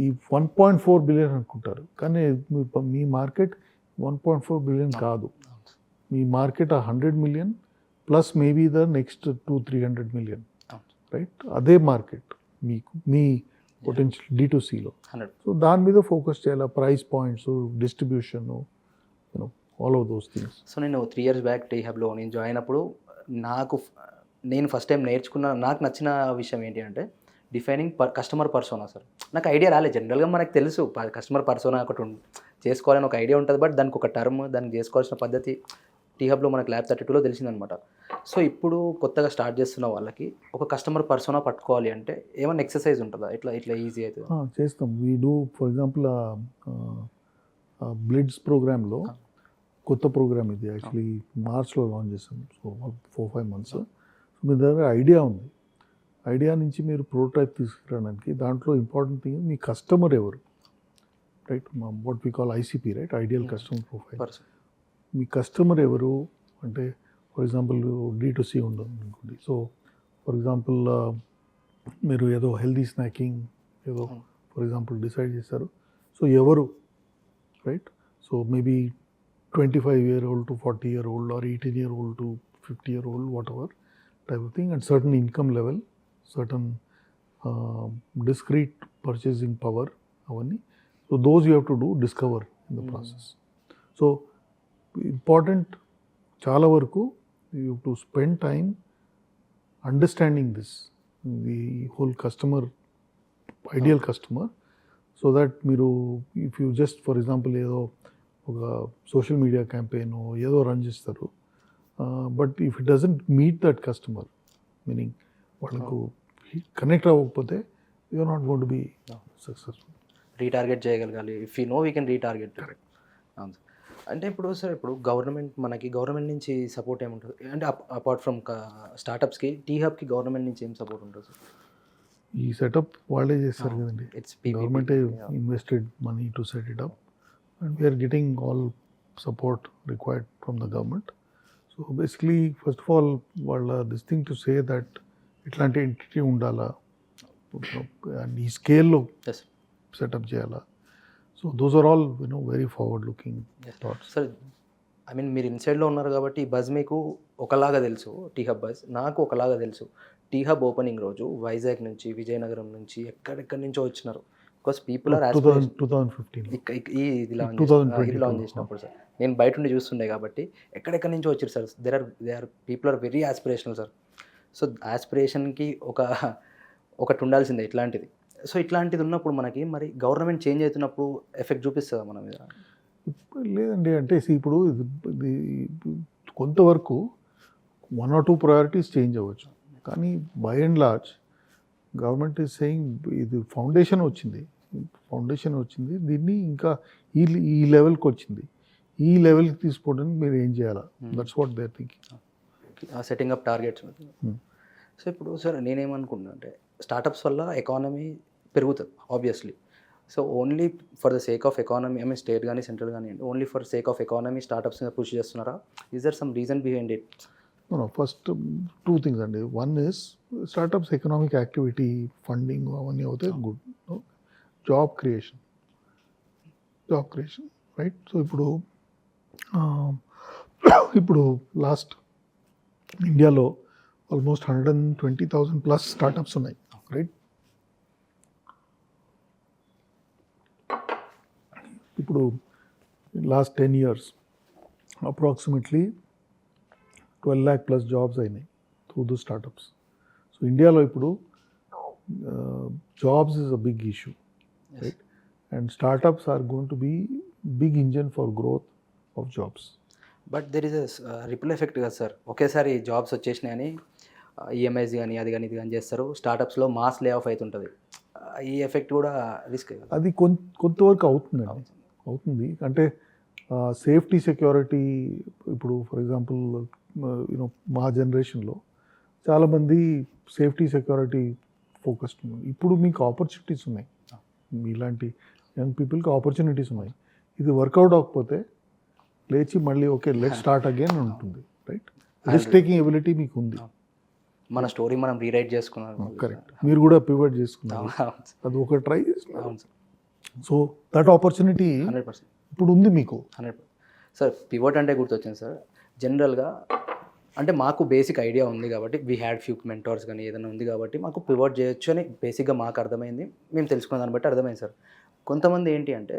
ఈ 1.4 బిలియన్ అనుకుంటారు, కానీ మీ మార్కెట్ 1.4 బిలియన్ కాదు. మీ market 100 million plus maybe the next 200-300 million, right? అదే మార్కెట్ మీకు మీ పొటెన్షియల్ D2Cలో. 100. సో దాని మీద ఫోకస్ చేయాలి, price points, distribution, all of those things. So నేను 3 years బ్యాక్ టీ హబ్లో నేను జాయిన్ అయినప్పుడు నేను ఫస్ట్ టైం నేర్చుకున్న నాకు నచ్చిన విషయం ఏంటి అంటే డిఫైనింగ్ కస్టమర్ పర్సోనా సార్. నాకు ఐడియా రాలేదు. జనరల్గా మనకు తెలుసు కస్టమర్ పర్సోనా ఒకటి చేసుకోవాలని ఒక ఐడియా ఉంటుంది, బట్ దానికి ఒక టర్మ్, దానికి చేసుకోవాల్సిన పద్ధతి టీ హబ్లో మనకు ల్యాబ్ 32లో తెలిసిందనమాట. సో ఇప్పుడు కొత్తగా స్టార్ట్ చేస్తున్న వాళ్ళకి ఒక కస్టమర్ పర్సోనా పట్టుకోవాలి అంటే ఏమైనా ఎక్సర్సైజ్ ఉంటుందా? ఇట్లా ఈజీ అవుతుంది? చేస్తాం. We do for example blitz ప్రోగ్రాంలో కొత్త ప్రోగ్రామ్ ఇది యాక్చువల్లీ మార్చ్లో లాంచ్ చేసాం. So 4-5 months. సో మీ దగ్గర ఐడియా ఉంది, ఐడియా నుంచి మీరు ప్రోటోటైప్ తీసుకురావడానికి దాంట్లో ఇంపార్టెంట్ థింగ్ మీ కస్టమర్ ఎవరు, right? What we call ICP, right? Ideal customer profile. Me customer ఎవరు అంటే ఫర్ ఎగ్జాంపుల్ D2C ఉండదు అనుకోండి. సో ఫర్ ఎగ్జాంపుల్ మీరు ఏదో హెల్దీ స్నాకింగ్ ఏదో ఫర్ ఎగ్జాంపుల్ డిసైడ్ చేశారు. సో ఎవరు, right? So maybe 25-year-old to 40-year-old or 18-year-old to 50-year-old, whatever type of thing, and certain income level, certain discrete purchasing power, avani. So those you have to do discover in the process. So important చాలా వరకు you have to spend time understanding this, the whole customer, ideal customer, so that మీరు if you just for example ఏదో ఒక social media campaign ఏదో run చేస్తారు, but if it doesn't meet that customer, meaning వాళ్ళకు connect అవ్వకపోతే you are not going to be successful. Retarget చేయగలగాలి. If you know we can retarget. అవును. అంటే ఇప్పుడు సార్ ఇప్పుడు గవర్నమెంట్ నుంచి సపోర్ట్ ఏముంటుంది అంటే అపార్ట్ ఫ్రమ్ స్టార్టప్స్కి టీ హబ్కి గవర్నమెంట్ నుంచి ఏం సపోర్ట్ ఉంటుంది సార్? ఈ సెటప్ వాళ్ళే చేస్తారు కదండి. ఇట్స్ గవర్నమెంటే invested money to set it up, and we are getting all support required from the government. So basically first of all this thing to say that ఇట్లాంటి entity ఉండాలా అండ్ ఈ స్కేల్లో సెటప్ చేయాలా. So those are all very forward looking thoughts. Sir I mean మీరు ఇన్సైడ్లో ఉన్నారు కాబట్టి ఈ బజ్ మీకు ఒకలాగా తెలుసు, టీ హబ్ బజ్ నాకు ఒకలాగా తెలుసు. టీ హబ్ ఓపెనింగ్ రోజు వైజాగ్ నుంచి, విజయనగరం నుంచి, ఎక్కడెక్కడి నుంచో వచ్చినారు. బికాస్ పీపుల్ ఆర్ 2015 ఇది లాంచ్ చేసినప్పుడు సార్ నేను బయట ఉండి చూస్తుండే కాబట్టి ఎక్కడెక్కడి నుంచో వచ్చారు sir. They are people are very aspirational sir. So ఆస్పిరేషన్కి ఒకటి ఉండాల్సిందే ఇట్లాంటిది. సో ఇట్లాంటిది ఉన్నప్పుడు మనకి మరి గవర్నమెంట్ చేంజ్ అవుతున్నప్పుడు ఎఫెక్ట్ చూపిస్తుందా మన మీద? లేదండి, అంటే ఇప్పుడు ఇది కొంతవరకు 1 or 2 ప్రయారిటీస్ చేంజ్ అవ్వచ్చు, కానీ by and large government is saying ఇది ఫౌండేషన్ వచ్చింది, దీన్ని ఇంకా ఈ లెవెల్కి వచ్చింది, ఈ లెవెల్కి తీసుకోవడానికి మీరు ఏం చేయాలా, that's what they are thinking. Setting up targets. So ఇప్పుడు సార్ నేనేమనుకుంటున్నా అంటే స్టార్టప్స్ వల్ల ఎకానమీ పెరుగుతుంది obviously. So only for the sake of economy, I mean state కానీ సెంట్రల్ కానీ only for sake of economy startups push చేస్తున్నారా? Is there some reason behind it? First 2 things అండి. One is startups economic activity funding అవన్నీ అవుతాయి, good. Job creation, right? So ఇప్పుడు last ఇండియాలో almost 120,000 plus startups ఉన్నాయి, right? ఇప్పుడు last 10 years approximately 12 lakh plus jobs అయినాయి through the startups. So ఇండియాలో ఇప్పుడు jobs is a big issue, right? And startups are going to be big engine for growth of jobs. But there is ripple effect కదా sir. ఒకేసారి jobs వచ్చేసినాయని EMIs కానీ అది కానీ ఇది కానీ చేస్తారు, స్టార్టప్స్లో మాస్ లే ఆఫ్ అవుతుంటుంది. ఈ ఎఫెక్ట్ కూడా రిస్క్. అది కొంతవరకు అవుతుందండి, అవుతుంది. అంటే సేఫ్టీ సెక్యూరిటీ ఇప్పుడు ఫర్ ఎగ్జాంపుల్ యూనో మా జనరేషన్లో చాలామంది సేఫ్టీ సెక్యూరిటీ ఫోకస్డ్ ఉన్నారు. ఇప్పుడు మీకు ఆపర్చునిటీస్ ఉన్నాయి, మీలాంటి యంగ్ పీపుల్కి ఆపర్చునిటీస్ ఉన్నాయి. ఇది వర్కౌట్ అవ్వకపోతే లేచి మళ్ళీ ఓకే లెట్ స్టార్ట్ అగైన్ ఉంటుంది, రైట్? రిస్క్ టేకింగ్ ఎబిలిటీ మీకు ఉంది. మన స్టోరీ మనం రీరైట్ చేసుకున్నాం. కరెక్ట్, మీరు కూడా పివట్ చేసుకున్నారు, అవును సార్. అది ఒక ట్రై చేస్తున్నారు. అవును సార్. So that opportunity 100%. ఇప్పుడు ఉంది మీకు. 100%. సార్ పివోట్ అంటే గుర్తొచ్చింది సార్. జనరల్గా అంటే మాకు బేసిక్ ఐడియా ఉంది కాబట్టి వీ హ్యాడ్ ఫ్యూ మెంటర్స్ కానీ ఏదైనా ఉంది కాబట్టి మాకు పివోట్ చేయొచ్చు అని బేసిక్గా మాకు అర్థమైంది, మేము తెలుసుకున్న దాన్ని బట్టి అర్థమైంది సార్. కొంతమంది ఏంటి అంటే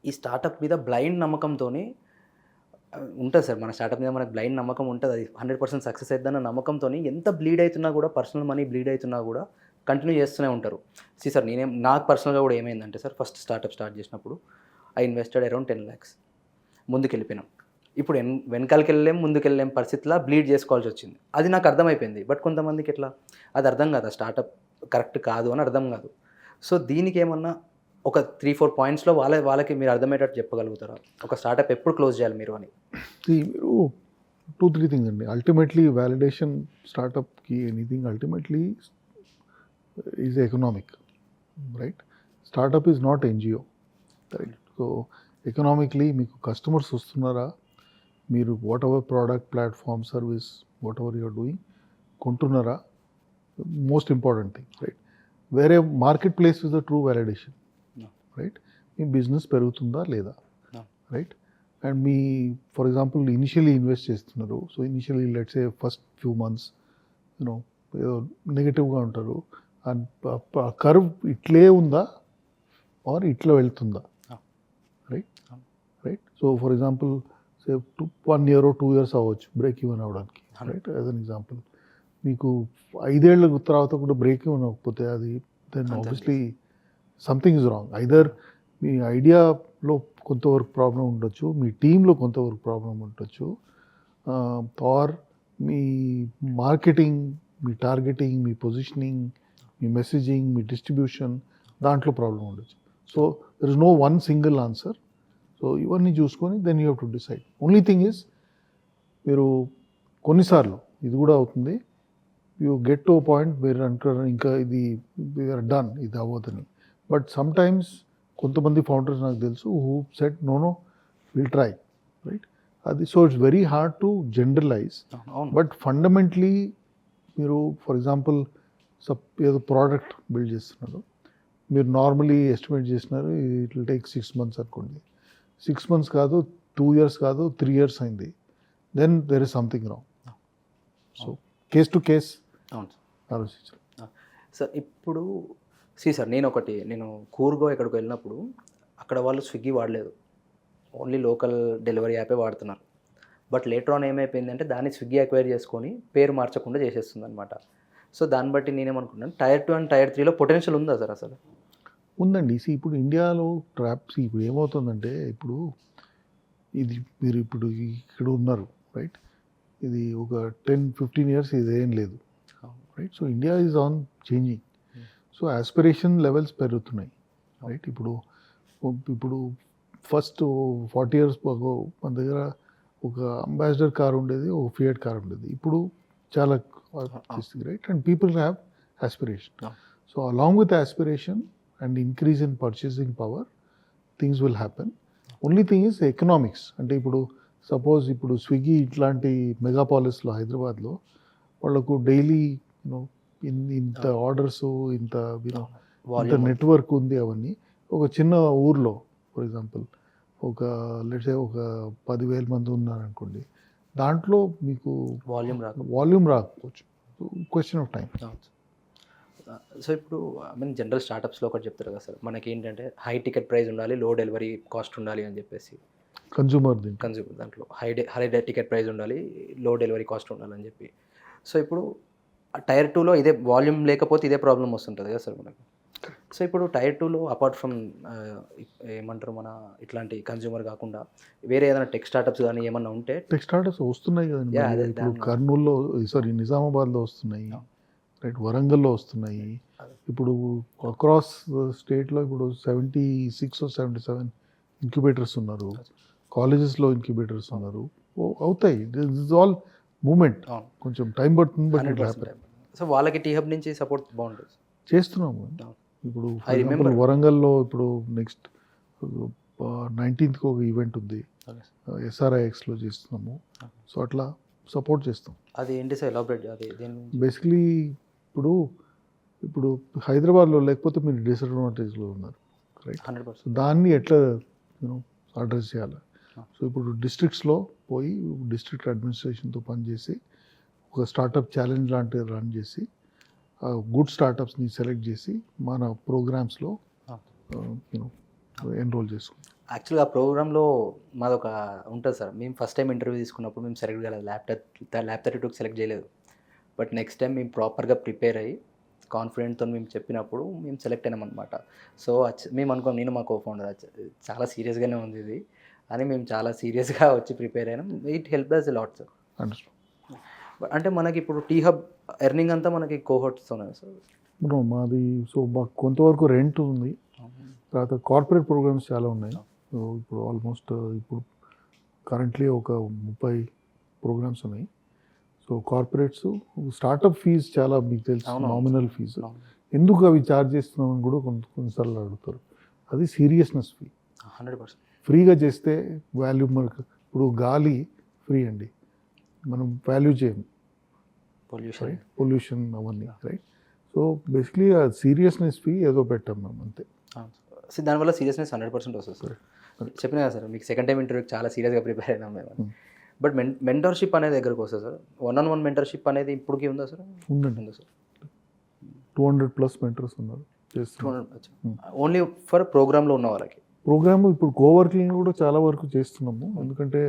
ఈ స్టార్టప్ మీద బ్లైండ్ నమ్మకంతో ఉంటుంది సార్. మన స్టార్టప్ మీద మనకు బ్లైండ్ నమ్మకం ఉంటుంది, అది 100% సక్సెస్ అవుతుందన్న నమ్మకంతో ఎంత బ్లీడ్ అవుతున్నా కూడా, పర్సనల్ మనీ బ్లీడ్ అవుతున్నా కూడా కంటిన్యూ చేస్తూనే ఉంటారు. సార్ నాకు పర్సనల్గా కూడా ఏమైందంటే సార్, ఫస్ట్ స్టార్టప్ స్టార్ట్ చేసినప్పుడు ఐ ఇన్వెస్టెడ్ అరౌండ్ 10 lakhs. ముందుకు వెళ్ళిపోయినాం. ఇప్పుడు వెనకాలకి వెళ్ళలేం, ముందుకు వెళ్ళలేం పరిస్థితిలో బ్లీడ్ చేసుకోవాల్సి వచ్చింది. అది నాకు అర్థమైపోయింది. బట్ కొంతమందికి ఎట్లా అది అర్థం కాదు, స్టార్టప్ కరెక్ట్ కాదు అని అర్థం కాదు. సో దీనికి ఏమన్నా ఒక 3-4 పాయింట్స్లో వాళ్ళకి మీరు అర్థమయ్యేటట్టు చెప్పగలుగుతారా? ఒక స్టార్టప్ ఎప్పుడు క్లోజ్ చేయాలి మీరు అని? మీరు 2-3 థింగ్స్ అండి. అల్టిమేట్లీ వ్యాలిడేషన్ స్టార్టప్కి anything ultimately is economic, right? Startup is not NGO, right? So economically మీకు కస్టమర్స్ వస్తున్నారా, మీరు whatever product, platform, service, whatever you're doing కొంటున్నారా, మోస్ట్ ఇంపార్టెంట్ థింగ్, రైట్? వేరే marketplace is the true validation, right? మీ business పెరుగుతుందా లేదా, right? And మీ for example initially invest చేస్తున్నారు. So initially let's a first few months you know ఏదో నెగిటివ్గా ఉంటారు, అండ్ కర్వ్ ఇట్లే ఉందా ఆర్ ఇట్లా వెళ్తుందా, right? Right. So for example say 1 year or 2 years అవ్వచ్చు బ్రేక్ ఈవెన్ అవ్వడానికి, రైట్? As an example. మీకు 5 ఏళ్ళ తర్వాత కూడా బ్రేక్ ఈవెన్ అవ్వకపోతే అది then obviously something is wrong. Either మీ ఐడియాలో కొంతవరకు ప్రాబ్లం ఉండొచ్చు, మీ టీంలో కొంతవరకు ప్రాబ్లం ఉండొచ్చు, ఆర్ మీ మార్కెటింగ్, మీ టార్గెటింగ్, మీ పొజిషనింగ్, మీ మెసేజింగ్, మీ డిస్ట్రిబ్యూషన్ దాంట్లో ప్రాబ్లం ఉండొచ్చు. So there is no one single answer. So ఇవన్నీ చూసుకొని then you have to decide. Only thing is మీరు కొన్నిసార్లు ఇది కూడా అవుతుంది, యూ గెట్ టు పాయింట్ మీరు అంటారు ఇంకా ఇది వీఆర్ డన్, ఇది అవ్వదని. బట్ సమ్ టైమ్స్ కొంతమంది ఫౌండర్స్ నాకు తెలుసు who said no will try, right? అది so it's very hard to generalise. But fundamentally మీరు ఫర్ ఎగ్జాంపుల్ ఏదో ప్రోడక్ట్ బిల్డ్ చేస్తున్నారు, మీరు నార్మలీ ఎస్టిమేట్ చేసినారు ఇట్ విల్ టేక్ 6 months అనుకోండి. 6 months కాదు, 2 years కాదు, 3 years అయింది, then there is something wrong. So case to case అవును ఆలోచించాలి. సార్. ఇప్పుడు సార్ నేను కూర్గో ఎక్కడికి వెళ్ళినప్పుడు అక్కడ వాళ్ళు స్విగ్గీ వాడలేదు, ఓన్లీ లోకల్ డెలివరీ యాపే వాడుతున్నారు. బట్ లేటర్ ఆన్ ఏమైపోయిందంటే దాన్ని స్విగ్గీ అక్వైర్ చేసుకొని పేరు మార్చకుండా చేసేస్తుంది అనమాట. సో దాన్ని బట్టి నేనేమనుకున్నాను, Tier 2 అండ్ Tier 3లో పొటెన్షియల్ ఉందా సార్ అసలు? ఉందండి. ఇప్పుడు ఇండియాలో ట్రాప్స్ ఇప్పుడు ఏమవుతుందంటే ఇప్పుడు ఇది మీరు ఇప్పుడు ఇక్కడ ఉన్నారు, రైట్? ఇది ఒక 10-15 years ఇదేం లేదు, right? So India is on changing. So aspiration levels పెరుగుతున్నాయి, రైట్? ఇప్పుడు ఫస్ట్ 40 years మన దగ్గర ఒక అంబాసిడర్ కార్ ఉండేది, ఒక ఫియట్ కార్ ఉండేది. ఇప్పుడు చాలా right? And people have aspiration. So along with aspiration and increase in purchasing power things will happen. Only thing is economics. అంటే ఇప్పుడు సపోజ్ ఇప్పుడు స్విగ్గీ ఇట్లాంటి మెగాపాలిస్లో హైదరాబాద్లో వాళ్ళకు డైలీ యూనో ఇంత ఆర్డర్స్, ఇంత నెట్వర్క్ ఉంది. అవన్నీ ఒక చిన్న ఊర్లో ఫర్ ఎగ్జాంపుల్ ఒక లెట్స్ ఒక 10,000 మంది ఉన్నారనుకోండి, దాంట్లో మీకు వాల్యూమ్ రాకపోవచ్చు, క్వశ్చన్ ఆఫ్ టైం. సో ఇప్పుడు జనరల్ స్టార్టప్స్లో ఒకటి చెప్తారు కదా సార్, మనకి ఏంటంటే హై టికెట్ ప్రైస్ ఉండాలి, లో డెలివరీ కాస్ట్ ఉండాలి అని చెప్పేసి, కన్జ్యూమర్ దాంట్లో హై టికెట్ ప్రైస్ ఉండాలి, లో డెలివరీ కాస్ట్ ఉండాలని చెప్పి. సో ఇప్పుడు Tier 2లో ఇదే వాల్యూమ్ లేకపోతే ఇదే ప్రాబ్లం వస్తుంటుంది కదా సార్ మనకు. సో ఇప్పుడు Tier 2లో అపార్ట్ ఫ్రమ్ ఏమంటారు మన ఇట్లాంటి కన్జ్యూమర్ కాకుండా వేరే ఏదైనా టెక్ స్టార్టప్స్ కానీ ఏమన్నా ఉంటే? టెక్ స్టార్టప్స్ వస్తున్నాయి కదండి. ఇప్పుడు కర్నూలులో, సారీ నిజామాబాద్లో వస్తున్నాయి, రైట్? వరంగల్లో వస్తున్నాయి. ఇప్పుడు అక్రాస్ స్టేట్లో ఇప్పుడు 76 or 77 ఇంక్యుబేటర్స్ ఉన్నారు, కాలేజెస్లో ఇంక్యుబేటర్స్ ఉన్నారు. అవుతాయి. This all moment. అవును. కొంచెం టైం పడుతుంది, బట్ 100%. సో వాళ్ళకి టీ హబ్ నుంచి సపోర్ట్ బాగుంటుంది. చేస్తున్నాము. అవును. ఇప్పుడు I ఫర్ ఎగ్జాంపుల్ remember. వరంగల్లో ఇప్పుడు నెక్స్ట్ 19th ఒక ఈవెంట్ ఉంది, SRIXలో చేస్తున్నాము. సో అట్లా సపోర్ట్ చేస్తాం. అది ఏంటి సార్, ఎలాబరేట్ అది దేని గురించి? బేసిక్లీ ఇప్పుడు హైదరాబాద్లో లేకపోతే మీరు డిసడ్వాంటేజ్లో ఉన్నారు, రైట్? 100%. సో దాన్ని ఎట్లా అడ్రస్ చేయాలి. సో ఇప్పుడు డిస్ట్రిక్ట్స్లో పోయి డిస్ట్రిక్ట్ అడ్మినిస్ట్రేషన్తో పనిచేసి ఒక స్టార్టప్ ఛాలెంజ్ లాంటిది రన్ చేసి గుడ్ స్టార్టప్స్ని సెలెక్ట్ చేసి మన ప్రోగ్రామ్స్లో ఎన్రోల్ చేసుకుంటాం. యాక్చువల్గా ఆ ప్రోగ్రాంలో మాది ఒక ఉంటుంది సార్. మేము ఫస్ట్ టైం ఇంటర్వ్యూ తీసుకున్నప్పుడు మేము సెలెక్ట్ కాలేదు, ల్యాబ్ 32 సెలెక్ట్ చేయలేదు. బట్ నెక్స్ట్ టైం మేము ప్రాపర్గా ప్రిపేర్ అయ్యి కాన్ఫిడెంట్తో మేము చెప్పినప్పుడు మేము సెలెక్ట్ అయినాం అనమాట. సో మేము అనుకోం, నేను మా కో-ఫౌండర్ చాలా సీరియస్గానే ఉంది ఇది అని మేము చాలా సీరియస్గా వచ్చి ప్రిపేర్ అయినాం. It help us lot sir. Understand. అంటే మనకి ఇప్పుడు టీ హబ్ ఎర్నింగ్ అంతా మనకి కోహోర్ట్స్తోనే సార్. మాది సో మాకు కొంతవరకు రెంట్ ఉంది, తర్వాత కార్పొరేట్ ప్రోగ్రామ్స్ చాలా ఉన్నాయి. సో ఇప్పుడు ఆల్మోస్ట్ ఇప్పుడు కరెంట్లీ ఒక 30 ప్రోగ్రామ్స్ ఉన్నాయి. సో కార్పొరేట్స్ స్టార్టప్ ఫీజ్ చాలా మీకు తెలుసు, అవును. Nominal fee. ఎందుకు అవి ఛార్జ్ చేస్తున్నామని కూడా కొన్నిసార్లు అడుగుతారు. అది సీరియస్నెస్ ఫీ. 100%. ఫ్రీగా చేస్తే వాల్యూ మనకు ఇప్పుడు గాలి ఫ్రీ అండి, మనం వాల్యూ చేయము, పొల్యూషన్. పొల్యూషన్ అవన్నీ, రైట్? సో బేసిక్లీ ఆ సీరియస్నెస్ ఫీ ఏదో పెట్టాం మేము, అంతే. సో దానివల్ల సీరియస్నెస్ 100% వస్తుంది సార్. చెప్పినా కదా సార్, మీకు సెకండ్ టైం ఇంటర్వ్యూకి చాలా సీరియస్గా ప్రిపేర్ అయినాం మేము. బట్ మెంటర్షిప్ అనేది దగ్గరకు వస్తుంది సార్. 1-on-1 మెంటర్షిప్ అనేది ఇప్పటికీ ఉందా సార్? ఉందండి. ఉందా సార్? 200+ మెంటర్స్ ఉన్నారు చేస్తున్నారు. ఓన్లీ ఫర్ ప్రోగ్రాంలో ఉన్న వాళ్ళకి. ప్రోగ్రామ్ ఇప్పుడు కోవర్కింగ్ కూడా చాలా వరకు చేస్తున్నాము, ఎందుకంటే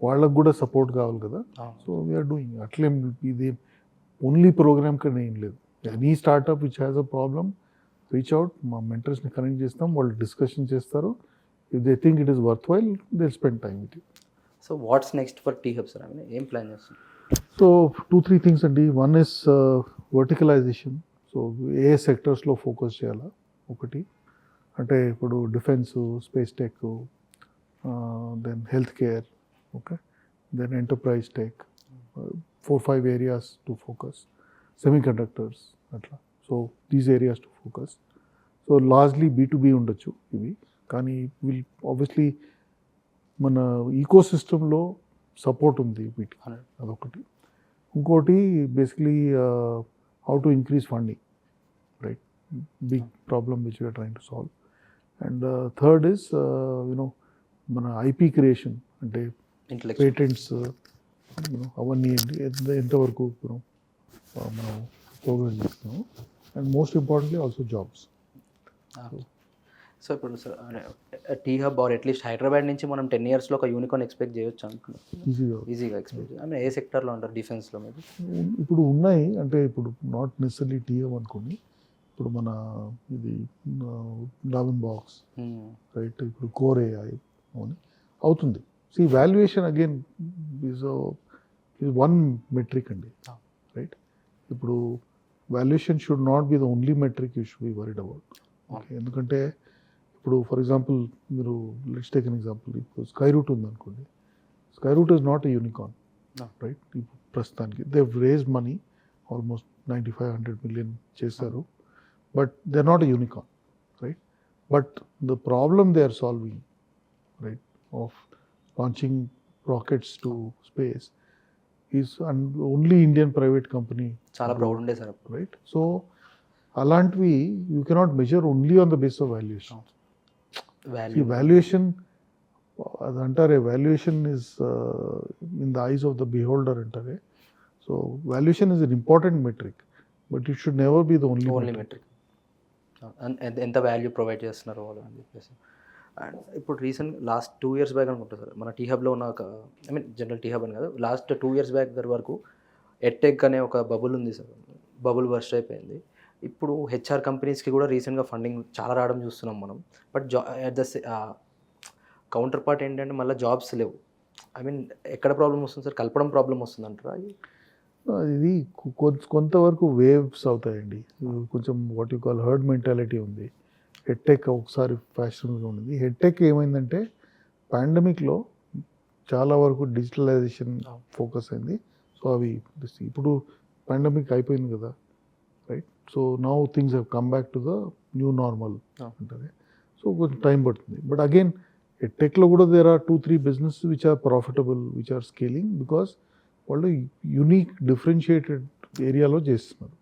వాళ్ళకు కూడా సపోర్ట్ కావాలి కదా. So we're doing. అట్లేం ఇది ఓన్లీ ప్రోగ్రామ్ కన్నా ఏం లేదు. Any startup which has a problem, reach out, మా మెంటర్స్ని కనెక్ట్ చేస్తాం, వాళ్ళు డిస్కషన్ చేస్తారు. If they think it is worth while, they spend time with you. So what's next for T Hub sir? I mean ఏం plan చేస్తుంది? సో 2-3 థింగ్స్ అండి. One is verticalisation. So ఏ సెక్టర్స్లో ఫోకస్ చేయాలా ఒకటి, అంటే ఇప్పుడు defence, space tech, then health care, okay, then enterprise tech, 4-5 areas to focus, semiconductors అట్లా. So these areas to focus. So largely B2B ఉండొచ్చు ఇవి, కానీ విల్ ఆబ్వియస్లీ మన ఈకో సిస్టంలో సపోర్ట్ ఉంది వీటికి, అదొకటి. ఇంకోటి basically how to increase funding, right? Big problem which we're trying to solve. And third is మన IP క్రియేషన్, అంటే పేటెంట్స్ అవన్నీ ఎంతవరకు మనం ప్రోగ్రెస్ చేస్తున్నాము. And most importantly also jobs. So ఇప్పుడు sir tea hub are at least Hyderabad నుంచి మనం 10 yearsలో ఒక యూనికార్న్ ఎక్స్పెక్ట్ చేయొచ్చు అనుకున్నాం. ఈజీగా ఎక్స్పెక్ట్ చేయొచ్చు. ఐ మీన్ ఏ సెక్టర్లో అంటారు? డిఫెన్స్లో మేబీ ఇప్పుడు ఉన్నాయి, అంటే ఇప్పుడు నాట్ నెసరీ టీఎం అనుకోండి. ఇప్పుడు మన ఇది లావిన్ బాక్స్, రైట్? ఇప్పుడు కోర్ AI అని అవుతుంది. సో ఈ valuation again is one metric అండి, రైట్? ఇప్పుడు valuation should not be the only metric you should be worried about. Okay, ఎందుకంటే ఇప్పుడు ఫర్ ఎగ్జాంపుల్ మీరు లెట్స్ టేక్ ఎన్ ఎగ్జాంపుల్, ఇప్పుడు స్కైరూట్ ఉందనుకోండి. Skyroot is not a unicorn, right? ఇప్పుడు ప్రస్తుతానికి they raise money almost 95-100 million చేశారు, but they are not a unicorn, right? But the problem they are solving, right, of launching rockets to space is only Indian private company. చాలా proud ఉండే sir, right? So అలాంటివి you cannot measure only on the base of valuation. Valuation అది అంటారే, valuation is in the eyes of the beholder అంటారే. So valuation is an important metric, but it should never be the only metric. ఎంత value provide చేస్తున్నారు వాళ్ళు అని చెప్పేసి. And ఇప్పుడు recent last 2 years back అనుకుంటా సార్, మన టీ హబ్లో ఉన్న ఒక, I mean general T Hub అని కాదు, లాస్ట్ 2 years బ్యాక్ వరకు ఎడ్టెక్ అనే ఒక బబుల్ ఉంది సార్. బబుల్ బర్స్ట్ అయిపోయింది. ఇప్పుడు HR కంపెనీస్కి కూడా రీసెంట్గా ఫండింగ్ చాలా రావడం చూస్తున్నాం మనం. But at the counter part ఏంటంటే మళ్ళీ జాబ్స్ లేవు. ఐ మీన్ ఎక్కడ ప్రాబ్లం వస్తుంది సార్? కలపడం ప్రాబ్లం వస్తుంది అంటారా? ఇది కొంతవరకు వేవ్స్ అవుతాయండి. కొంచెం what you call herd mentality ఉంది. హెడ్టెక్ ఒకసారి ఫ్యాషన్గా ఉండేది. హెడ్టెక్ ఏమైందంటే పాండమిక్లో చాలా వరకు డిజిటలైజేషన్ ఫోకస్ అయింది. సో అవి ఇప్పుడు పాండమిక్ అయిపోయింది కదా, right? So now things have come back to the new normal అంటారు. సో కొంచెం టైం పడుతుంది. బట్ అగైన్ టెక్లో కూడా there are 2-3 business which are profitable, which are scaling, because వాళ్ళు యూనిక్ డిఫరెన్షియేటెడ్ ఏరియాలో చేస్తున్నారు,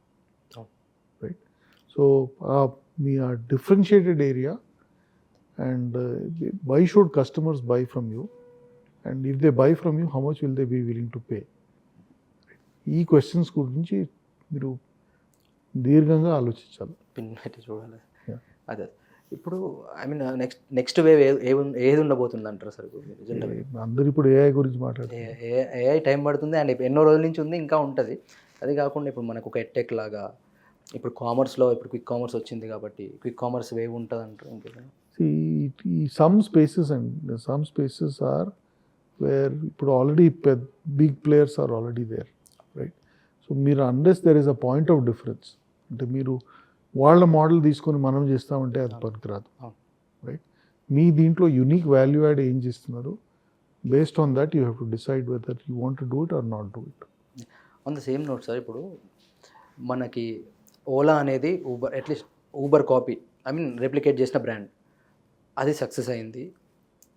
రైట్? సో మీ ఆ differentiated area and why should customers buy from you, and if they buy from you how much will they be willing to pay? ఈ questions గురించి మీరు దీర్ఘంగా ఆలోచించాలి. పిన్ అయితే చూడాలి. Yeah. అదే ఇప్పుడు ఐ మీన్ నెక్స్ట్ వేవ్ ఏది ఉండబోతుంది అంటారు సార్? అందరు ఇప్పుడు ఏఐ గురించి మాట్లాడుతున్నారు. ఏఐ టైం పడుతుంది అండ్ ఎన్నో రోజుల నుంచి ఉంది, ఇంకా ఉంటుంది. అది కాకుండా ఇప్పుడు మనకు ఒక ఎట్టెక్ లాగా ఇప్పుడు కామర్స్లో ఇప్పుడు క్విక్ కామర్స్ వచ్చింది కాబట్టి క్విక్ కామర్స్ వేవ్ ఉంటుంది అంటారు ఇంకేమైనా? Some spaces and some spaces are where ఇప్పుడు already big players are already there, right? So మీరు unless there is a point of difference, అంటే మీరు వాళ్ళ మోడల్ తీసుకొని మనం చేస్తామంటే అది పనికిరాదు, రైట్? మీ దీంట్లో యూనిక్ వాల్యూ యాడ్ ఏం చేస్తున్నారు, based on that you have to decide whether you want to do it or not do it. On the same note sir, ఇప్పుడు మనకి ఓలా అనేది Uber, at least Uber copy, I mean replicate చేసిన brand, అది success అయింది.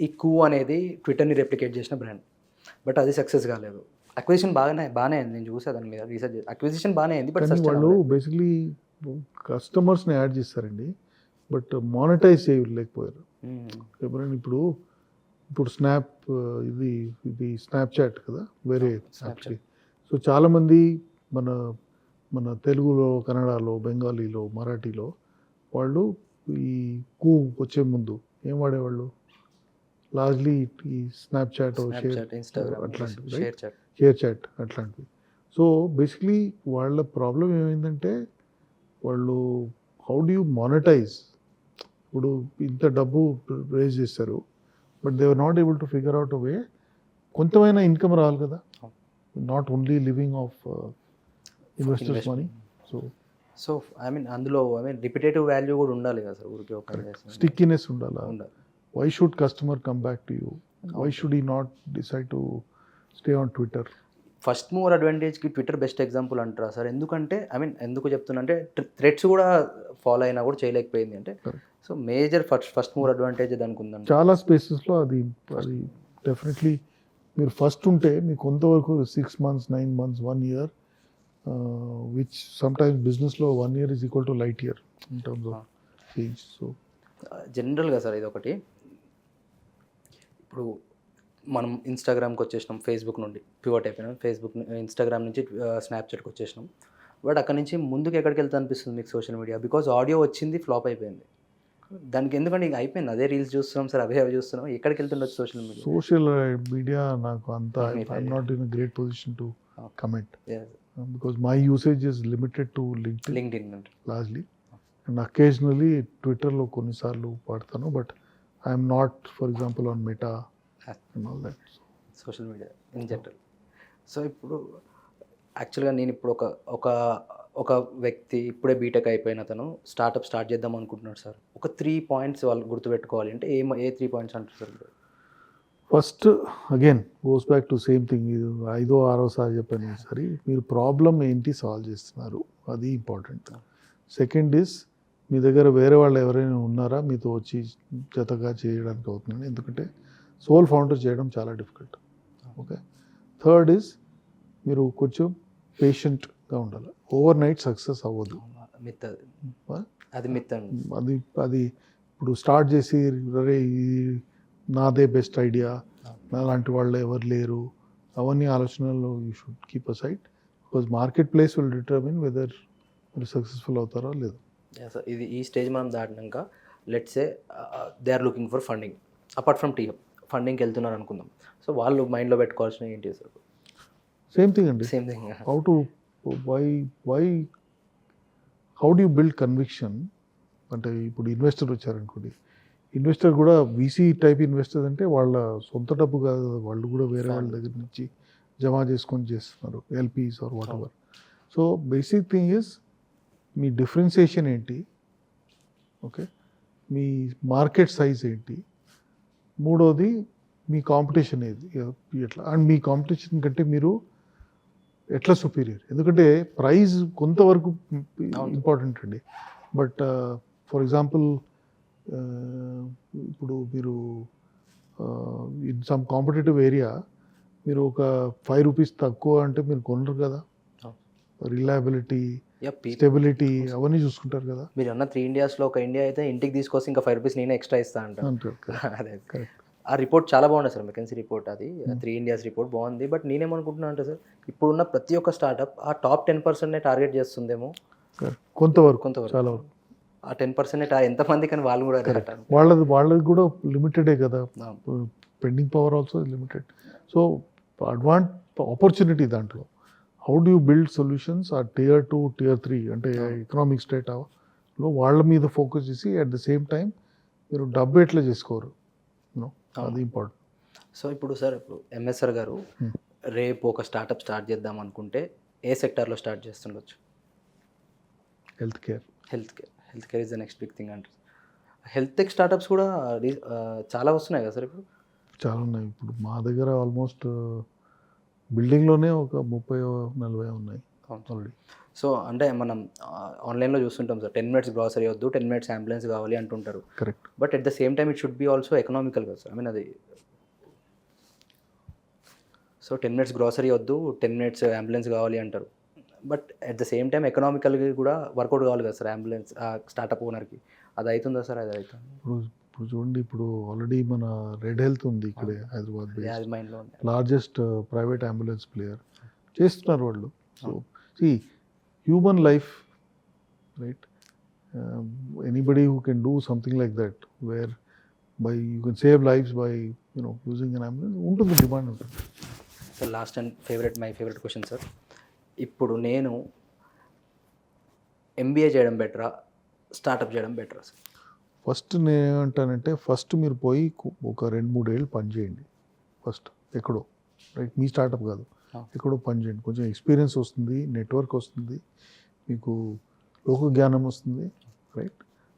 ఈ కూ అనేది ట్విట్టర్ని replicate చేసిన బ్రాండ్, బట్ అది సక్సెస్ కాలేదు. అక్విజిషన్ బాగానే అయింది, నేను చూసా దాని మీద రీసెర్చ్, అక్విజిషన్ బాగానే అయింది, బట్ వాళ్ళు బేసిక్లీ కస్టమర్స్ని యాడ్ చేస్తారండి, బట్ మానిటైజ్ చేయలేకపోయారు. ఎవరైనా ఇప్పుడు స్నాప్ ఇది స్నాప్చాట్ కదా, వేరే యాప్కి. సో చాలామంది మన తెలుగులో, కన్నడలో, బెంగాలీలో, మరాఠీలో వాళ్ళు ఈ కూ వచ్చే ముందు ఏం వాడేవాళ్ళు? లార్జ్లీ ఈ స్నాప్చాట్, అట్లాంటివి, షేర్ చాట్ అట్లాంటివి. సో బేసిక్లీ వాళ్ళ ప్రాబ్లం ఏమైందంటే వాళ్ళు హౌ డు యూ మానిటైజ్? ఇప్పుడు ఇంత డబ్బు రేజ్ చేస్తారు, but they are not able to figure out way కొంతమైనా ఇన్కమ్ రావాలి కదా, not only living of investors money. So I mean అందులో రిపిటేటివ్ వాల్యూ కూడా ఉండాలి కదా సార్, ఊరికే ఒక స్టిక్కినెస్ ఉండాలి. Why should customer come back to you? Why should he not decide to stay on Twitter? First mover అడ్వాంటేజ్కి Twitter best example అంటారా sir? ఎందుకంటే ఐ మీన్ ఎందుకు చెప్తున్నా అంటే థ్రెడ్స్ కూడా ఫాలో అయినా కూడా చేయలేకపోయింది అంటే. So major first mover advantage దానికి ఉందండి చాలా స్పేసెస్లో. అది డెఫినెట్లీ మీరు ఫస్ట్ ఉంటే మీకు కొంతవరకు 6 months, 9 months, 1 year, which sometimes బిజినెస్లో 1 year is equal to light year in terms of change. So జనరల్గా సార్ ఇది ఒకటి, ఇప్పుడు మనం ఇన్స్టాగ్రామ్కి వచ్చేసినాం, ఫేస్బుక్ నుండి పివట్ అయిపోయినాం, ఇన్స్టాగ్రామ్ నుంచి స్నాప్చాట్కి వచ్చేసినాం. బట్ అక్కడ నుంచి ముందుకు ఎక్కడికి వెళ్తా అనిపిస్తుంది మీకు సోషల్ మీడియా? బికాజ్ ఆడియో వచ్చింది, ఫ్లాప్ అయిపోయింది. దానికి ఎందుకంటే ఇంకా అయిపోయింది, అదే రీల్స్ చూస్తున్నాం సార్, అవి చూస్తున్నాం. ఎక్కడికి వెళ్తుండొచ్చు సోషల్ మీడియా? నాకు అంత I'm not in great position to comment, because my usage is limited to LinkedIn largely, and occasionally ట్విట్టర్లో కొన్నిసార్లు వాడతాను, but I'm not for example on Meta and all that social media in general. So ఇప్పుడు యాక్చువల్గా నేను ఇప్పుడు ఒక వ్యక్తి ఇప్పుడే బీటెక్ అయిపోయిన అతను స్టార్ట్అప్ స్టార్ట్ చేద్దాం అనుకుంటున్నాడు సార్. ఒక 3 points వాళ్ళు గుర్తుపెట్టుకోవాలి అంటే ఏ 3 points అంటారు sir? First again goes back to same thing, ఇది 5వ 6వ సారి చెప్పాను ఈసారి. మీరు ప్రాబ్లం ఏంటి సాల్వ్ చేస్తున్నారు, అది ఇంపార్టెంట్. సెకండ్ ఇస్ మీ దగ్గర వేరే వాళ్ళు ఎవరైనా ఉన్నారా మీతో వచ్చి జతగా చేయడానికి అవుతుందని, ఎందుకంటే సోల్ ఫౌండర్ చేయడం చాలా డిఫికల్ట్. ఓకే. థర్డ్ ఇస్ మీరు కొంచెం పేషెంట్గా ఉండాలి. ఓవర్ నైట్ సక్సెస్ అవ్వదు, అది ఇప్పుడు స్టార్ట్ చేసి రే నాదే బెస్ట్ ఐడియా, నాలాంటి వాళ్ళు ఎవరు లేరు, అవన్నీ ఆలోచనలు you should keep aside, because market place will determine whether మీరు సక్సెస్ఫుల్ అవుతారో లేదు. ఇది ఈ స్టేజ్ మనం దాటినాక let's say they are looking for funding, apart from team ఫండింగ్కి వెళ్తున్నారు అనుకుందాం. సో వాళ్ళు మైండ్లో పెట్టుకోవాల్సిన ఏంటి సార్? సేమ్ థింగ్ అండి, same thing. How do you build conviction? అంటే ఇప్పుడు ఇన్వెస్టర్ వచ్చారనుకోండి, ఇన్వెస్టర్ కూడా వీసీ టైప్ ఇన్వెస్టర్స్ అంటే వాళ్ళ సొంత డబ్బు కాదు, వాళ్ళు కూడా వేరే వాళ్ళ దగ్గర నుంచి జమా చేసుకొని చేస్తున్నారు, LPs or whatever. So basic thing is మీ డిఫరెన్సియేషన్ ఏంటి, ఓకే, మీ మార్కెట్ సైజ్ ఏంటి, మూడోది మీ కాంపిటీషన్ ఏది ఎట్లా, అండ్ మీ కాంపిటీషన్ కంటే మీరు ఎట్లా సుపీరియర్. ఎందుకంటే ప్రైజ్ కొంతవరకు ఇంపార్టెంట్ అండి, బట్ ఫర్ ఎగ్జాంపుల్ ఇప్పుడు మీరు ఇన్ సమ్ కాంపిటేటివ్ ఏరియా మీరు ఒక 5 రూపీస్ తక్కువ అంటే మీరు కొనరు కదా. రిలయబిలిటీ, స్టెబిలిటీ అవన్నీ చూసుకుంటారు కదా. మీరు అన్న 3 ఇండియాస్లో ఒక ఇండియా అయితే ఇంటికి తీసుకొస్తే ఇంకా 5 రూపీస్ నేనే ఎక్స్ట్రా ఇస్తా అంటాను. అంటారు అదే కరెక్ట్. ఆ రిపోర్ట్ చాలా బాగుంది సార్, మెకెన్సీ రిపోర్ట్, అది 3 ఇండియాస్ రిపోర్ట్ బాగుంది. బట్ నేనేమనుకుంటున్నాను అంటే సార్, ఇప్పుడున్న ప్రతి ఒక్క స్టార్టప్ ఆ టాప్ 10%నే టార్గెట్ చేస్తుందేమో. కొంతవరకు చాలా వరకు ఆ 10%నే ఎంతమంది కానీ వాళ్ళు కూడా అడగటం. వాళ్ళది కూడా లిమిటెడే కదా, pending power also limited. So opportunity దాంట్లో how do you build solutions ఆ Tier 2 Tier 3 అంటే ఎకనామిక్ స్టేట్లో వాళ్ళ మీద ఫోకస్ చేసి అట్ ద సేమ్ టైం మీరు డబ్బు ఎట్లా చేసుకోరు, అది ఇంపార్టెంట్. సో ఇప్పుడు సార్, ఇప్పుడు ఎంఎస్ఆర్ గారు రేపు ఒక స్టార్టప్ స్టార్ట్ చేద్దాం అనుకుంటే ఏ సెక్టార్లో స్టార్ట్ చేస్తుండొచ్చు? Health care is the next big thing అంటారు. హెల్త్ టెక్ స్టార్టప్స్ కూడా చాలా వస్తున్నాయి కదా సార్ ఇప్పుడు? చాలా ఉన్నాయి. ఇప్పుడు మా దగ్గర ఆల్మోస్ట్ బిల్డింగ్లోనే ఒక 30-40 ఉన్నాయి ఆల్రెడీ. సో అంటే మనం ఆన్లైన్లో చూస్తుంటాం సార్, 10 minutes గ్రాసరీ వద్దు, 10 minutes అంబులెన్స్ కావాలి అంటుంటారు. Correct. But at the same time it should be also economical కదా సార్. ఐ మీన్ అది, సో 10 minutes గ్రాసరీ వద్దు, 10 minutes అంబులెన్స్ కావాలి అంటారు. But at the same time ఎకనామికల్గా కూడా వర్కౌట్ కావాలి కదా సార్ అంబులెన్స్ స్టార్టప్ ఓనర్కి. అది అవుతుందా సార్? అది అవుతుంది. ఇప్పుడు చూడండి, ఇప్పుడు ఆల్రెడీ మన రెడ్ హెల్త్ ఉంది ఇక్కడే హైదరాబాద్, అది మైండ్లో ఉంది. లార్జెస్ట్ ప్రైవేట్ అంబులెన్స్ ప్లేయర్ చేస్తున్నారు వాళ్ళు. So see human life, right, anybody who can do something like that where by you can save lives by using an ambulance ఉంటుంది, డిమాండ్ ఉంటుంది. Sir last and my favourite question sir, ఇప్పుడు నేను MBA చేయడం బెటరా, startup చేయడం బెటరా sir? First నేను ఏమంటానంటే, ఫస్ట్ మీరు పోయి ఒక 2-3 ఏళ్ళు పని చేయండి ఫస్ట్ ఎక్కడో, రైట్, మీ స్టార్టప్ కాదు, ఎక్కడో పని చేయండి. కొంచెం ఎక్స్పీరియన్స్ వస్తుంది, నెట్వర్క్ వస్తుంది, మీకు లోక జ్ఞానం వస్తుంది, రైట్.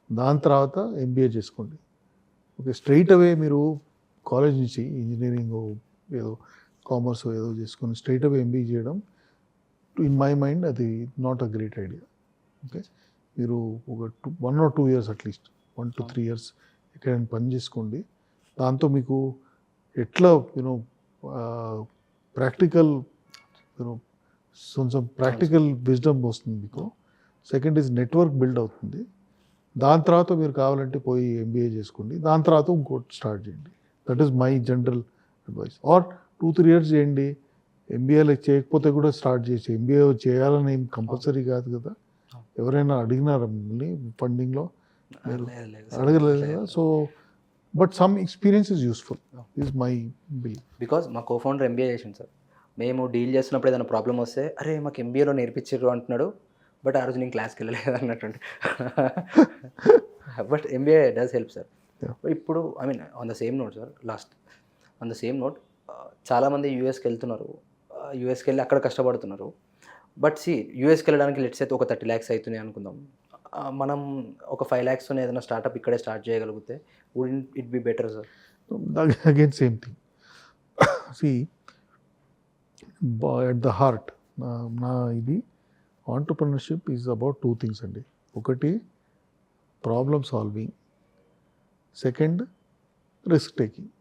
దాని తర్వాత MBA చేసుకోండి. ఓకే, స్ట్రైట్ అవే మీరు కాలేజ్ నుంచి ఇంజనీరింగ్ ఏదో కామర్స్ ఏదో చేసుకొని స్ట్రైట్ అవే MBA చేయడం, ఇన్ మై మైండ్ అది not a great idea. Okay, మీరు ఒక 1 or 2 years at least 1 to 3 years ఎక్కడైనా పని చేసుకోండి. దాంతో మీకు ఎట్లా ప్రాక్టికల్ కొంచెం ప్రాక్టికల్ విజ్డమ్ వస్తుంది మీకు. సెకండ్ ఈజ్ నెట్వర్క్ బిల్డ్ అవుతుంది. దాని తర్వాత మీరు కావాలంటే పోయి MBA చేసుకోండి, దాని తర్వాత ఇంకోటి స్టార్ట్ చేయండి. That is my general advice. Or 2-3 years చేయండి, MBA చేయకపోతే కూడా స్టార్ట్ చేసి, MBA చేయాలని ఏం కంపల్సరీ కాదు కదా. ఎవరైనా అడిగినారా మిమ్మల్ని ఫండింగ్లో? మీరు అడగలేదు కదా. So but some experience is useful, is my believe. Because మా కోఫౌండర్ MBA చేసింది సార్. మేము డీల్ చేస్తున్నప్పుడు ఏదైనా ప్రాబ్లం వస్తే, అరే మాకు MBAలో నేర్పించారు అంటున్నాడు, బట్ ఆ రోజు నేను క్లాస్కి వెళ్ళలేదు అన్నట్టు. But MBA does help sir. ఇప్పుడు I mean on the same note sir, on the same note, చాలామంది యూఎస్కి వెళ్తున్నారు, యూఎస్కి వెళ్ళి అక్కడ కష్టపడుతున్నారు. బట్ యూఎస్కి వెళ్ళడానికి లెట్స్ అయితే ఒక 30 lakhs అవుతున్నాయి అనుకుందాం. మనం ఒక 5 lakhs ఏదైనా స్టార్టప్ ఇక్కడే స్టార్ట్ చేయగలిగితే would it be better sir? Again same thing. See at the heart నా ఇది ఆంటర్‌ప్రెన్యూర్‌షిప్ ఈజ్ అబౌట్ 2 things అండి. ఒకటి problem solving, second risk taking.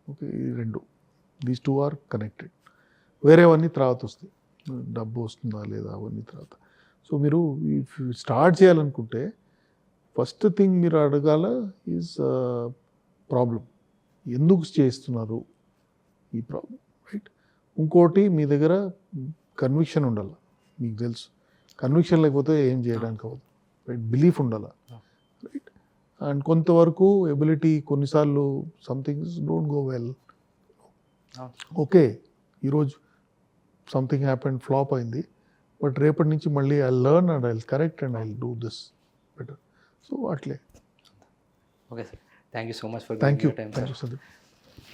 Okay, ఈ 2, దీస్ 2 ఆర్ కనెక్టెడ్. వేరేవన్నీ తర్వాత వస్తాయి, డబ్బు వస్తుందా లేదా అవన్నీ తర్వాత. సో మీరు స్టార్ట్ చేయాలనుకుంటే ఫస్ట్ థింగ్ మీరు అడగాల ఈజ్ ప్రాబ్లం, ఎందుకు చేస్తున్నారు ఈ ప్రాబ్లం, రైట్. ఇంకోటి మీ దగ్గర కన్విక్షన్ ఉండాలి, మీకు తెలుసు. కన్విక్షన్ లేకపోతే ఏం చేయడానికి అవ్వదు, రైట్. బిలీఫ్ ఉండాలి, రైట్. అండ్ కొంతవరకు ఎబిలిటీ, కొన్నిసార్లు somethings don't go well. Okay, ఈరోజు సంథింగ్ హ్యాపెండ్, ఫ్లాప్ అయింది, బట్ రేపటి నుంచి మళ్ళీ I learn and I correct and I do this better. So అట్లే. Okay sir, thank you so much for thank you time Sandeep.